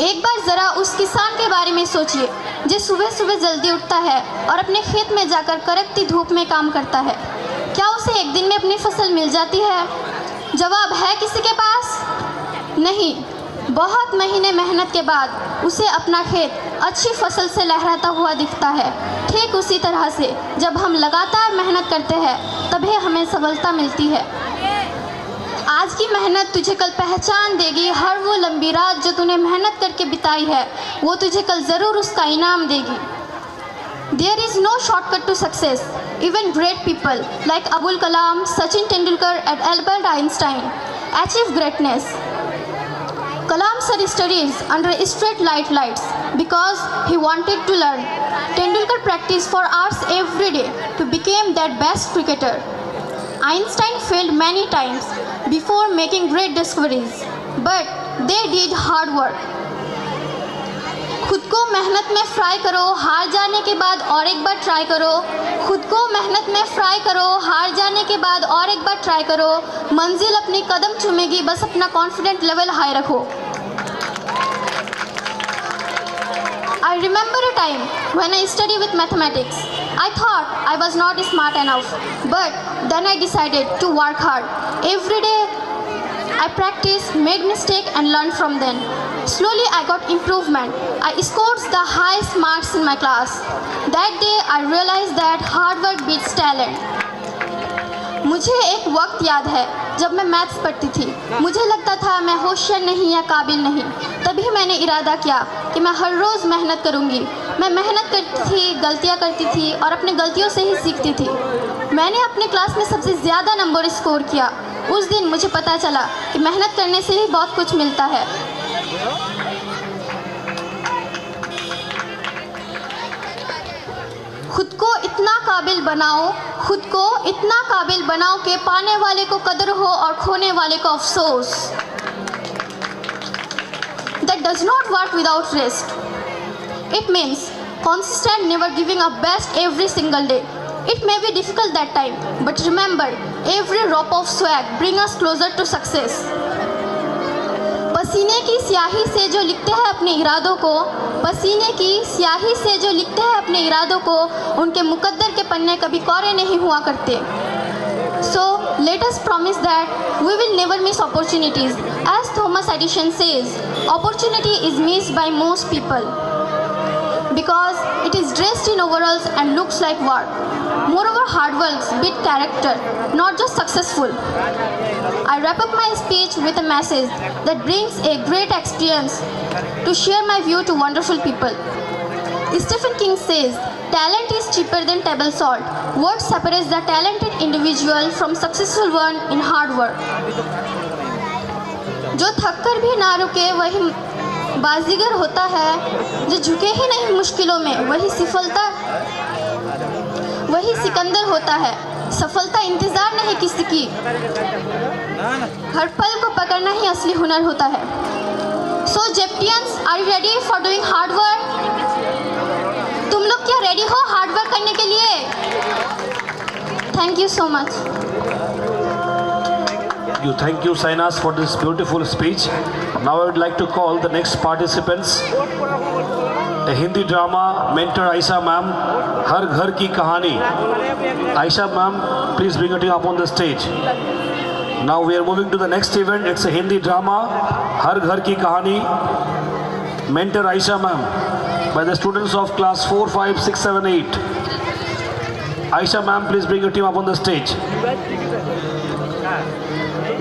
एक बार ज़रा उस किसान के बारे में सोचिए जो सुबह सुबह जल्दी उठता है और अपने खेत में जाकर कड़कती धूप में काम करता है। क्या उसे एक दिन में अपनी फसल मिल जाती है? जवाब है किसी के पास? नहीं। बहुत महीने मेहनत के बाद उसे अपना खेत अच्छी फसल से लहराता हुआ दिखता है। ठीक उसी तरह से जब हम लगातार मेहनत करते हैं तभी हमें सफलता मिलती है। आज की मेहनत तुझे कल पहचान देगी। हर वो लंबी रात जो तूने मेहनत करके बिताई है वो तुझे कल ज़रूर उसका इनाम देगी। There is no shortcut to success. Even great people like Abul Kalam, Sachin Tendulkar and Albert Einstein achieve greatness. Kalam sir studies under straight lights because he wanted to learn. Tendulkar practiced for hours every day to become that best cricketer. Einstein failed many times before making great discoveries, but they did hard work. खुद को मेहनत में fry करो, हार जाने के बाद और एक बार ट्राई करो. खुद को मेहनत में फ्राई करो, हार जाने के बाद और एक बार ट्राई करो. मंजिल अपनी कदम चूमेगी, बस अपना कॉन्फिडेंट लेवल हाई रखो. I remember a time when I studied with mathematics. I thought I was not smart enough, but then I decided to work hard. Every day I practiced, made mistakes and learned from them. Slowly I got improvement. I scored the highest marks in my class. That day I realized that hard work beats talent. मुझे एक वक्त याद है जब मैं maths पढ़ती थी. मुझे लगता था मैं होशियार नहीं या काबिल नहीं. तभी मैंने इरादा किया कि मैं हर रोज़ मेहनत करूंगी. मैं मेहनत करती थी, गलतियां करती थी और अपनी गलतियों से ही सीखती थी. मैंने अपने क्लास में सबसे ज़्यादा नंबर स्कोर किया. उस दिन मुझे पता चला कि मेहनत करने से ही बहुत कुछ मिलता है. खुद को इतना काबिल बनाओ, खुद को इतना काबिल बनाओ कि पाने वाले को कदर हो और खोने वाले को अफसोस. That does not work without rest. It means consistent, never giving up best every single day. It may be difficult that time, but remember, every drop of sweat brings us closer to success. पसीने की स्याही से जो लिखते हैं अपने इरादों को, पसीने की स्याही से जो लिखते हैं अपने इरादों को, उनके मुकद्दर के पन्ने कभी कोरे नहीं हुआ करते. So let us promise that we will never miss opportunities. As Thomas Edison says, opportunity is missed by most people because it is dressed in overalls and looks like work. Moreover, hard work beats character, not just successful. I wrap up my speech with a message that brings a great experience to share my view to wonderful people. Stephen King says, talent is cheaper than table salt. What separates the talented individual from successful one in hard work? जो थक कर भी ना रुके वही बाजीगर होता है. जो झुके ही नहीं मुश्किलों में वही सिकंदर होता है. सफलता इंतजार नहीं किसी की, हर पल को पकड़ना ही असली हुनर होता है. So Jeptians, are you ready for doing hard work? तुम लोग क्या रेडी हो हार्ड वर्क करने के लिए? Thank you so much.
Thank you, Sainas, for this beautiful speech. Now I would like to call the next participants. A Hindi drama mentor Aisha ma'am, Har Ghar Ki Kahani. Aisha ma'am, please bring your team up on the stage. Now we are moving to the next event. It's a Hindi drama, Har Ghar Ki Kahani. Mentor Aisha ma'am, by the students of class 4, 5, 6, 7, 8. Aisha ma'am, please bring your team up on the stage.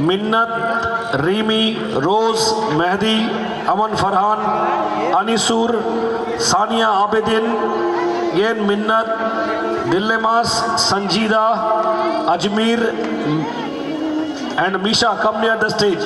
मिन्नत, रीमी, रोज, मेहदी, अमन Farhan, अनिसूर, Sania आबेदिन, gain मिन्नत, दिल्लेमास, संजीदा, Ajmer and Misha, come near the stage.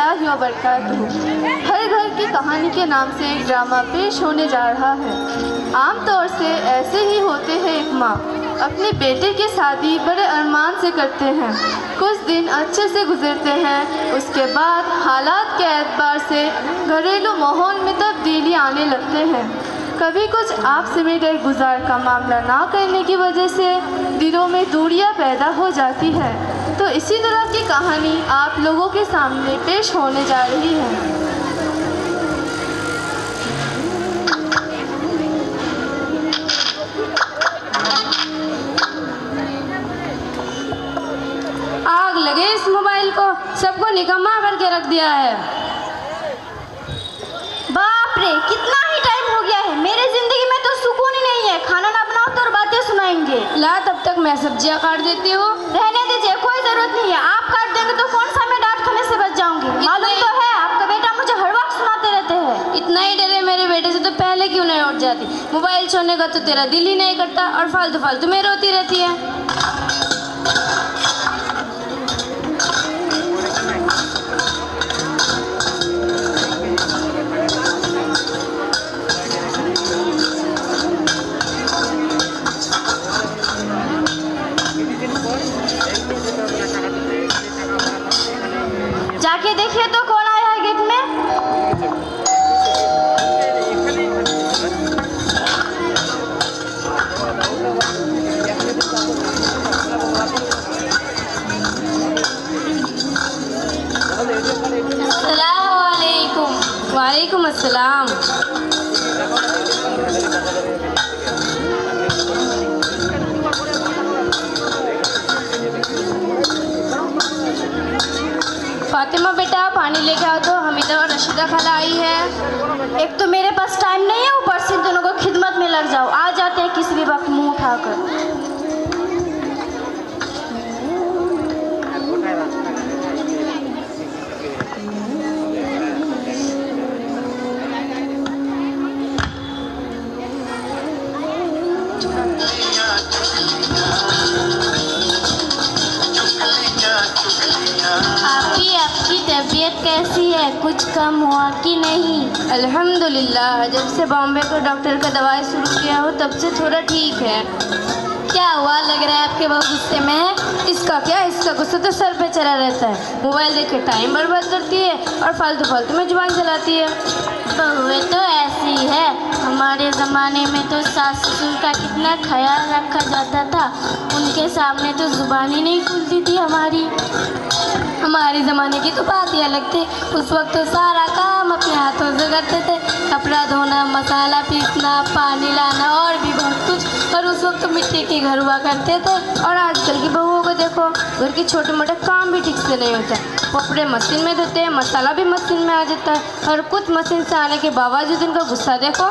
रहमतुल्लाहि व बरकातुहू। हर घर की कहानी के नाम से एक ड्रामा पेश होने जा रहा है। आमतौर से ऐसे ही होते हैं। एक माँ अपने बेटे की शादी बड़े अरमान से करते हैं। कुछ दिन अच्छे से गुजरते हैं, उसके बाद हालात के एतबार से घरेलू माहौल में तब्दीली आने लगते हैं। कभी कुछ आपसे में गुजार का मामला ना करने की वजह से दिलों में दूरियां पैदा हो जाती है। तो इसी तरह की कहानी आप लोगों के सामने पेश होने जा रही है।
आग लगे इस मोबाइल को, सबको निकम्मा करके रख दिया है।
बाप रे, कितना ही टाइम हो गया है। मेरे जिंदगी में तो सुकून ही नहीं है। खाना ना बनाओ तो और बातें सुनाएंगे।
ला, तब तक मैं सब्जियां काट देती हूँ।
रहने दीजिए, कोई जरूरत नहीं है। आप काट देंगे तो कौन सा मैं डांट खाने से बच जाऊंगी। मालूम तो है आपका बेटा मुझे हर वक्त सुनाते रहते हैं।
इतना ही डरे मेरे बेटे से तो पहले क्यों नहीं उठ जाती। मोबाइल छोड़ने का तो तेरा दिल ही नहीं करता और फालतू फालतू में रोती रहती है।
जाके देखिए तो कौन आया है गेट में।
अस्सलामुअलैकुम। वालेकुम अस्सलाम। फातिमा बेटा पानी लेके आओ तो हमीदा और रशीदा खाला आई है।
एक तो मेरे पास टाइम नहीं है, ऊपर से दोनों को खिदमत में लग जाओ। आ जाते हैं किसी भी वक्त मुंह उठाकर।
आपकी तबीयत कैसी है? कुछ कम हुआ कि नहीं?
अल्हम्दुलिल्लाह, जब से बॉम्बे को डॉक्टर का दवाई शुरू किया हो तब से थोड़ा ठीक है।
क्या हुआ? लग रहा है आपके बहुत गुस्से में है।
इसका क्या, इसका गुस्सा तो सर पे चढ़ा रहता है। मोबाइल देख के टाइम बर्बाद करती है और फालतू फालतू में जुबान चलाती है।
बहुएं तो ऐसी है। हमारे ज़माने में तो सास ससुर का कितना ख्याल रखा जाता था, उनके सामने तो जुबान ही नहीं खुलती थी हमारी।
हमारे ज़माने की तो बात ही अलग थी। उस वक्त तो सारा काम अपने हाथों से करते थे। कपड़ा धोना, मसाला पीसना, पानी लाना और भी बहुत कुछ। और उस वक्त तो मिट्टी के घर हुआ करते थे। और आजकल की बहुओं को देखो, घर के छोटे मोटे काम भी ठीक से नहीं होता। कपड़े मशीन में धोते हैं, मसाला भी मशीन में आ जाता है। और कुछ मशीन से आने के बावजूद इनका गुस्सा देखो।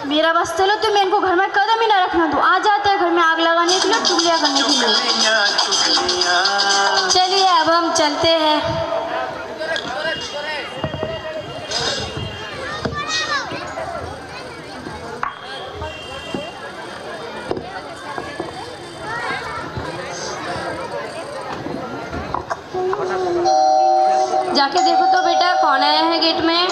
मेरा बस चलो, तुम इनको घर में कदम ही ना रखना दो। आ जाते हैं घर में आग लगाने के लिए, चुगलियाँ करने के लिए।
चलिए अब हम चलते हैं। जाके देखो तो बेटा कौन आया है गेट में।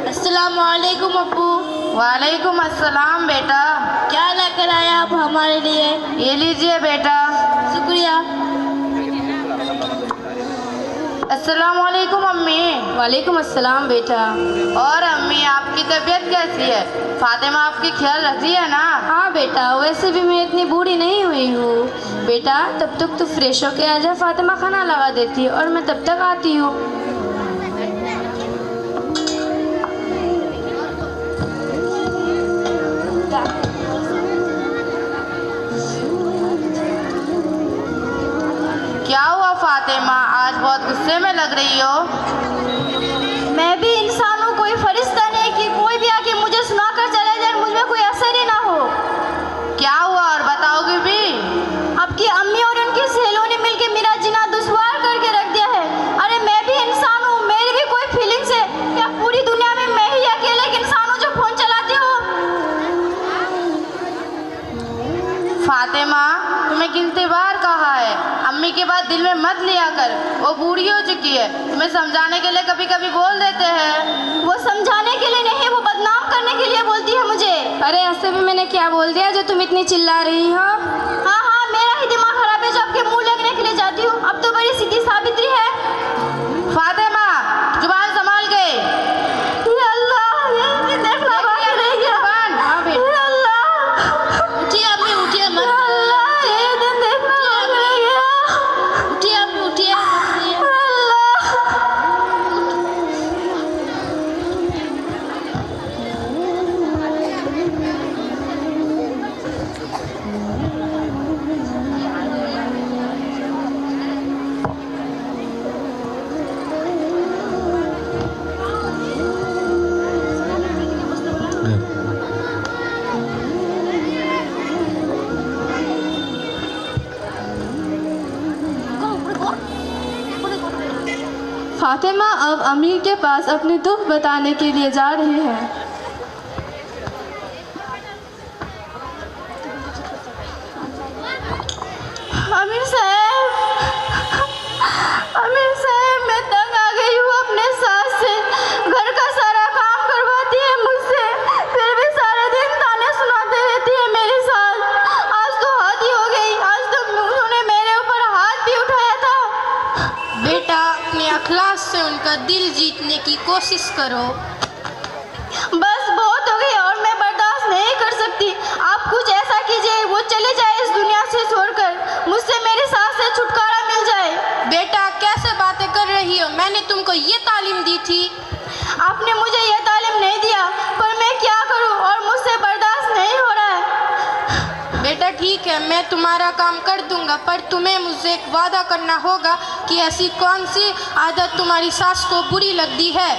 अस्सलामुअलैकुम अब्बू।
वालेकुम अस्सलाम बेटा।
क्या लेकर आए आप हमारे लिए?
ये लीजिए बेटा।
शुक्रिया।
अस्सलाम वालेकुम अम्मी। वालेकुम अस्सलाम बेटा। और अम्मी, आपकी तबीयत कैसी है? फातिमा आपकी ख्याल रखती है ना? हाँ बेटा, वैसे भी मैं इतनी बूढ़ी नहीं हुई हूँ। बेटा तब तक तू फ्रेश होके आ जा, फातिमा खाना लगा देती है और मैं तब तक आती हूँ। क्या हुआ फातिमा, आज बहुत गुस्से में लग रही हो?
मैं भी इंसान हूँ, कोई फरिश्ता नहीं कि कोई भी आके मुझे सुना कर चला जाए, मुझ में कोई असर ही ना हो।
क्या हुआ और बताओगे भी?
आपकी अम्मी और उनकी सहेलियों ने मिलकर मेरा जीना दुश्वार करके रख दिया है। अरे मैं भी इंसान हूँ, मेरी भी कोई फीलिंग्स है। क्या पूरी दुनिया में मैं ही अकेले एक इंसान हूँ जो फोन चलाती हूँ?
फातिमा, तुम्हें कितनी बार कहा है, अम्मी के बाद दिल में
मत लिया कर, वो बूढ़ी हो चुकी है। तुम्हें समझाने के लिए कभी कभी बोल देते हैं।
वो समझाने के लिए नहीं, वो बदनाम करने के लिए बोलती है मुझे।
अरे ऐसे भी मैंने क्या बोल दिया जो तुम इतनी चिल्ला रही हो?
हाँ हाँ, मेरा ही दिमाग खराब है जो आपके मुंह लगने के लिए जाती हूँ। अब तो बड़ी सीधी साबित्री है।
फातिमा, जुबान संभाल के।
ये अल्लाह, ये देखना बाकी रह गया।
हाँ बेटा।
ये अल्लाह,
उठिए अम्मी, उठिए मत।
ये अल्लाह, ये दिन देखना बाकी रह गया।
उठिए अम्मी, उठिए।
अल्लाह,
फातिमा अब अमीर के पास अपने दुख बताने के लिए जा रही है।
अमीर साहब, मैं तंग आ गई हूँ अपने सास से। घर का सारा काम करवाती है मुझसे, फिर भी सारे दिन ताने सुनाते रहती है मेरी सास। आज तो हद ही हो गई, आज तो उन्होंने मेरे ऊपर हाथ भी उठाया था।
बेटा, अपने अखलाक से उनका दिल जीतने की कोशिश करो।
बस बहुत हो गई और मैं बर्दाश्त नहीं कर सकती। आप कुछ ऐसा कीजिए, वो चले जाए इस दुनिया से छोड़कर, मुझसे मेरी सास से छुटकारा मिल जाए।
बेटा, कैसे बातें कर रही हो? मैंने तुमको ये तालीम दी थी।
आपने मुझे यह तालीम नहीं दिया, पर मैं क्या करूं, और मुझसे बर्दाश्त नहीं हो रहा है।
बेटा ठीक है, मैं तुम्हारा काम कर दूंगा, पर तुम्हें मुझसे एक वादा करना होगा कि ऐसी कौन सी आदत तुम्हारी सास को बुरी लगती है।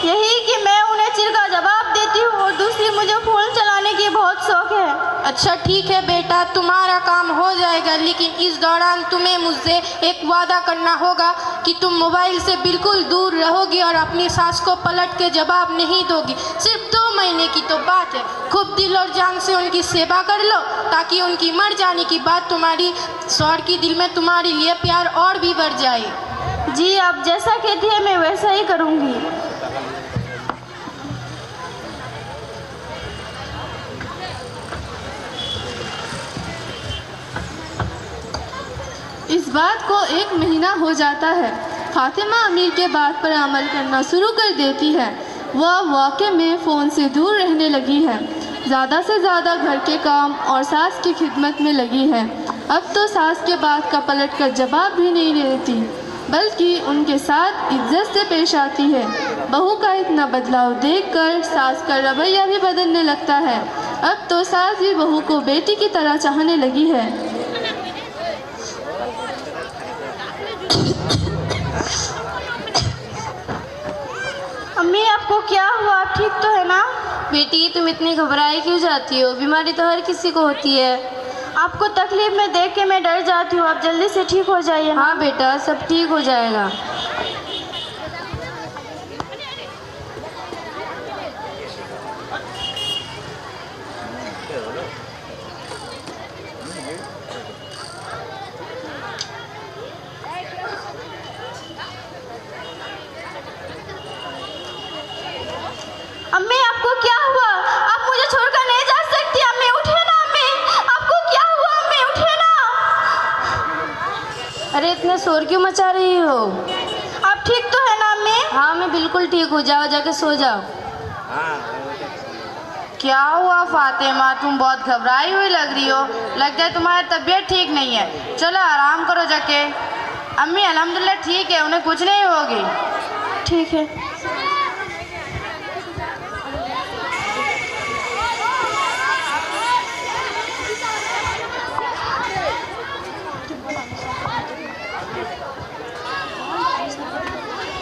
यही कि मैं उन्हें चिर का जवाब देती हूँ, और दूसरी मुझे फ़ोन चलाने की बहुत शौक है।
अच्छा ठीक है बेटा, तुम्हारा काम हो जाएगा, लेकिन इस दौरान तुम्हें मुझसे एक वादा करना होगा कि तुम मोबाइल से बिल्कुल दूर रहोगी और अपनी सास को पलट के जवाब नहीं दोगी। सिर्फ 2 महीने की तो बात है। खूब दिल और जान से उनकी सेवा कर लो, ताकि उनकी मर जाने की बात तुम्हारी शौहर की दिल में तुम्हारे लिए प्यार और भी बढ़ जाए।
जी, आप जैसा कहती है मैं वैसा ही करूँगी।
इस बात को 1 महीना हो जाता है। फातिमा अमीर के बात पर अमल करना शुरू कर देती है। वह वाकई में फ़ोन से दूर रहने लगी है। ज़्यादा से ज़्यादा घर के काम और सास की खिदमत में लगी है। अब तो सास के बात का पलट कर जवाब भी नहीं देती, बल्कि उनके साथ इज्जत से पेश आती है। बहू का इतना बदलाव देखकर सास का रवैया भी बदलने लगता है। अब तो सास भी बहू को बेटी की तरह चाहने लगी है।
अम्मी, आपको क्या हुआ? आप ठीक तो है ना?
बेटी, तुम इतनी घबराई क्यों जाती हो? बीमारी तो हर किसी को होती है।
आपको तकलीफ में देख के मैं डर जाती हूँ। आप जल्दी से ठीक हो जाइए ना।
हाँ बेटा, सब ठीक हो जाएगा।
अम्मी, आपको क्या हुआ? आप मुझे छोड़कर नहीं जा सकती। अम्मी उठे ना। अम्मी, आपको क्या हुआ? अम्मी उठे ना।
अरे इतने शोर क्यों मचा रही हो?
आप ठीक तो है ना अम्मी?
हाँ मैं बिल्कुल ठीक हूँ, जाओ जाके सो जाओ।
क्या हुआ फातिमा, तुम बहुत घबराई हुई लग रही हो। लगता है तुम्हारी तबीयत ठीक नहीं है। चलो आराम करो जाके। अम्मी अल्हम्दुलिल्लाह ठीक है, उन्हें कुछ नहीं होगी।
ठीक है।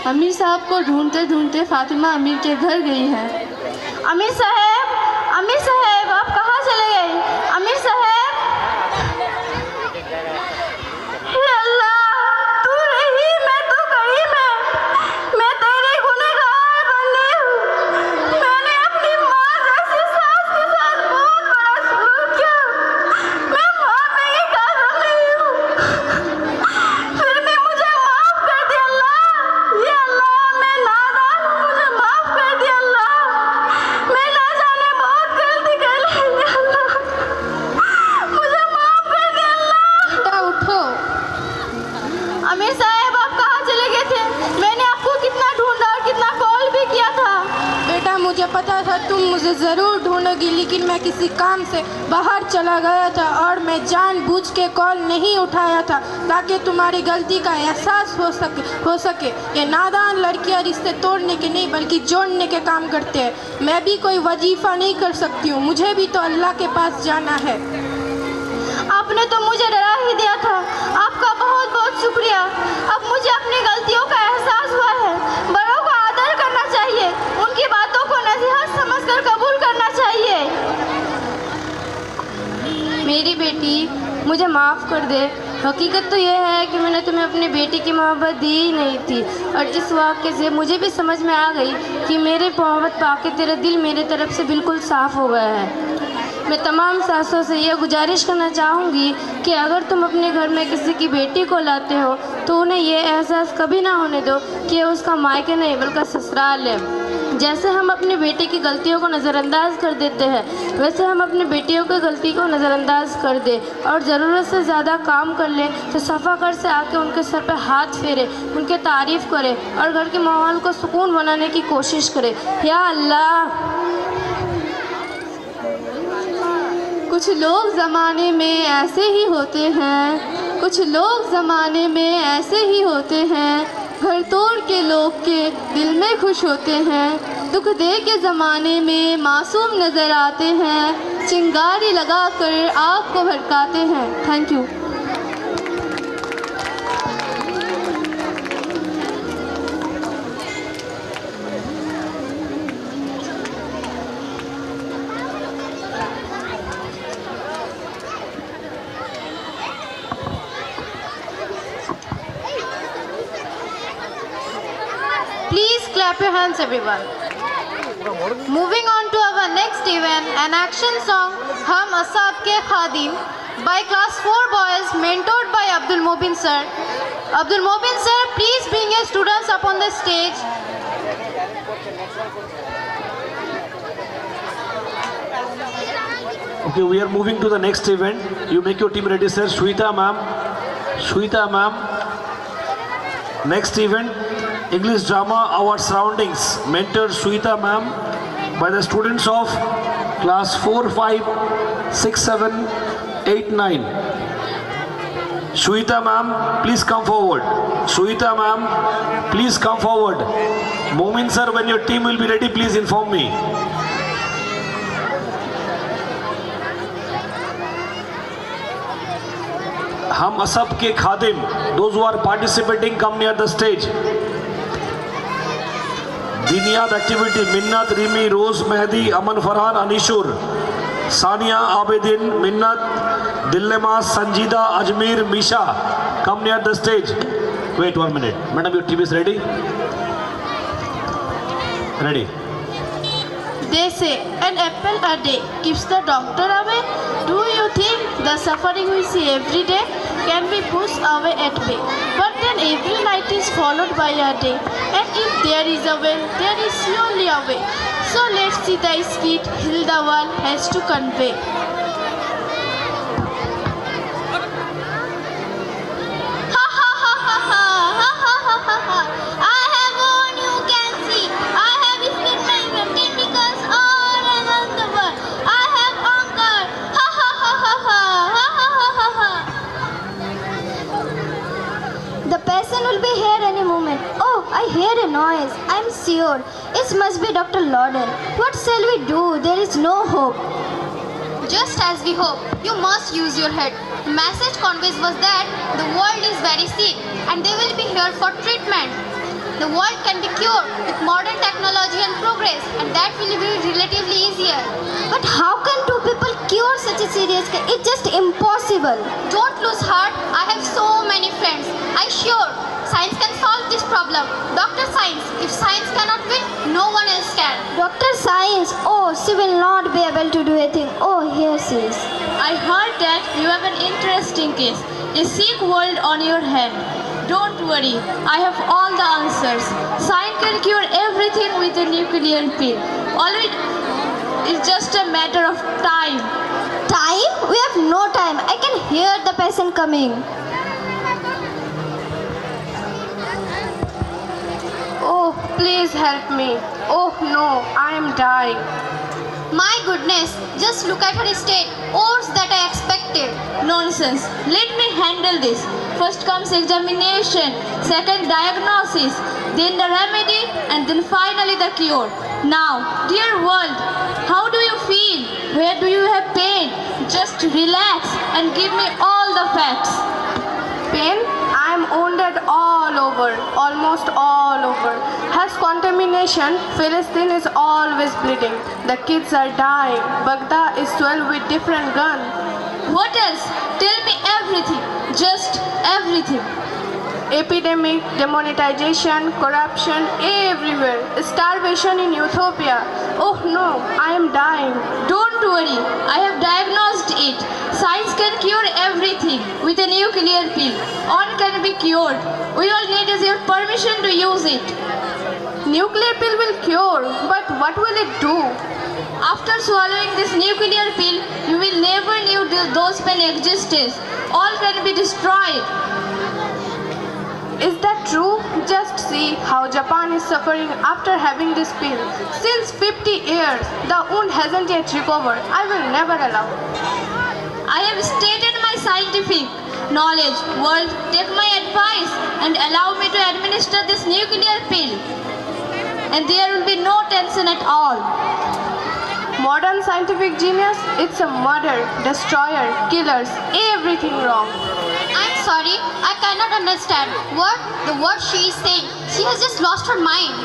अमीर साहब को ढूंढते ढूंढते फातिमा अमीर के घर गई है।
अमीर साहब, आप कहाँ चले गए? अमीर साहब, हे अल्लाह, तू रही, मैं तो करीम है। मैं तेरी गुनहगार बंदी हूँ। मैंने अपनी माँ जैसी सास के साथ बहुत बड़ा सलूक किया। मैं माफी की काबिल नहीं हूँ, फिर भी
मुझे पता था तुम मुझे ज़रूर ढूंढोगी, लेकिन मैं किसी काम से बाहर चला गया था और मैं जानबूझ के कॉल नहीं उठाया था ताकि तुम्हारी गलती का एहसास हो सके। ये नादान लड़कियां रिश्ते तोड़ने के नहीं बल्कि जोड़ने के काम करते हैं। मैं भी कोई वजीफ़ा नहीं कर सकती हूँ, मुझे भी तो अल्लाह के पास जाना है।
आपने तो मुझे डरा ही दिया था। आपका बहुत बहुत शुक्रिया। अब मुझे अपनी गलतियों का एहसास हुआ है। बड़ों का आदर करना चाहिए, उनकी बातों को नसीहत समझकर कबूल करना चाहिए।
मेरी बेटी, मुझे माफ़ कर दे। हकीकत तो यह है कि मैंने तुम्हें अपनी बेटी की मोहब्बत दी ही नहीं थी, और इस वाक़े से मुझे भी समझ में आ गई कि मेरी मोहब्बत पाके तेरा दिल मेरे तरफ से बिल्कुल साफ़ हो गया है। मैं तमाम सासों से यह गुजारिश करना चाहूँगी कि अगर तुम अपने घर में किसी की बेटी को लाते हो तो उन्हें यह एहसास कभी ना होने दो कि उसका मायके नहीं बल्कि ससुराल है। जैसे हम अपनी बेटी की गलतियों को नज़रअंदाज कर देते हैं, वैसे हम अपनी बेटियों की गलती को नज़रअंदाज कर दें और ज़रूरत से ज़्यादा काम कर लें तो सफ़ा घर से आके उनके सर पर हाथ फेरें, उनके तारीफ़ करें और घर के माहौल को सुकून बनाने की कोशिश करें। या अल्लाह।
कुछ लोग ज़माने में ऐसे ही होते हैं, कुछ लोग ज़माने में ऐसे ही होते हैं, घर तोड़ के लोग के दिल में खुश होते हैं, दुख दे के ज़माने में मासूम नज़र आते हैं, चिंगारी लगा कर आग को भड़काते हैं। Thank you. Please clap your hands, everyone. Moving on to our next event, an action song, Hum Asab Ke Khadim, by class 4 boys, mentored by Abdul Mobin sir. Abdul Mobin sir, please bring your students up on the stage.
Okay, we are moving to the next event. You make your team ready, sir. Shweta ma'am. Shweta ma'am. Next event, English drama, Our Surroundings, mentor Shweta ma'am, by the students of class 4, 5, 6, 7, 8, 9. Shweta ma'am, please come forward. Shweta ma'am, please come forward. Momin sir, when your team will be ready, please inform me. Hum Asab Ke Khadim, those who are participating, come near the stage. Diniyat activity, Minnat, Rimi, Rose, Mehdi, Aman Farhan, Anishur, Sania, Abedin, Minnat, Dillemas, Sanjida, Ajmer, Misha, come near the stage. Wait 1 minute. Madam, your team is ready? Ready.
They say an apple a day keeps the doctor away. Do you think the suffering we see every day can be pushed away at bay? But then every night is followed by a day, and if there is a way, there is surely a way. So let's see the skit Hilda has to convey.
Ha ha ha ha ha ha ha ha ha ha. I have won, you can see. I have spent my 15 because all around the world. I have conquered. Ha ha ha ha ha ha ha ha ha. The patient will be here any moment. Oh, I hear a noise. I'm sure it must be Dr. Lorden. What shall we do? There is no hope. Just as we hope, you must use your head. The message conveys was that the world is very sick and they will be here for treatment. The world can be cured with modern technology and progress, and that will be relatively easier. But how can two people cure such a serious case? It's just impossible. Don't lose heart. I have so many friends. I sure science can solve this problem. Dr. Science. If science cannot win, no one else can. Dr. Science. Oh, she will not be able to do a thing. Oh, here she is.
I heard that you have an interesting case, a sick world on your hand. Don't worry, I have all the answers. Science can cure everything with a nuclear pill. All it is just a matter of time.
Time? We have no time. I can hear the patient coming.
Oh, please help me.
Oh no, I am dying. My goodness, just look at her state. Worse that I expected.
Nonsense. Let me handle this. First comes examination, second diagnosis, then the remedy, and then finally the cure. Now, dear world, how do you feel? Where do you have pain? Just relax and give me all the facts.
Pain? I am wounded all over, almost all over. Has contamination? Philistine is always bleeding. The kids are dying. Baghdad is swelled with different guns.
What else? Tell me everything. Just everything.
Epidemic, demonetization, corruption everywhere. Starvation in Ethiopia. Oh no, I am dying.
Don't worry. I have diagnosed it. Science can cure everything with a nuclear pill. All can be cured. We all need is your permission to use it.
Nuclear pill will cure, but what will it do?
After swallowing this nuclear pill, you will never knew those pain existed. All can be destroyed.
Is that true? Just see how Japan is suffering after having this pill. Since 50 years, the wound hasn't yet recovered. I will never allow.
I have stated my scientific knowledge. World, take my advice and allow me to administer this nuclear pill. And there will be no tension at all.
Modern scientific genius, it's a murder, destroyer, killers, everything wrong.
I'm sorry, I cannot understand the word she is saying. She has just lost her mind.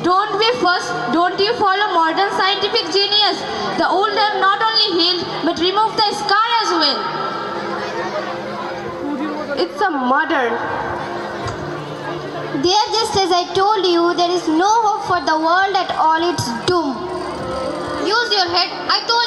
Don't be fussed. Don't you follow modern scientific genius. The old have not only healed but removed the scar as well.
It's a murder.
Dear, just as I told you, there is no hope for the world at all. It's doom.
Use your head. I told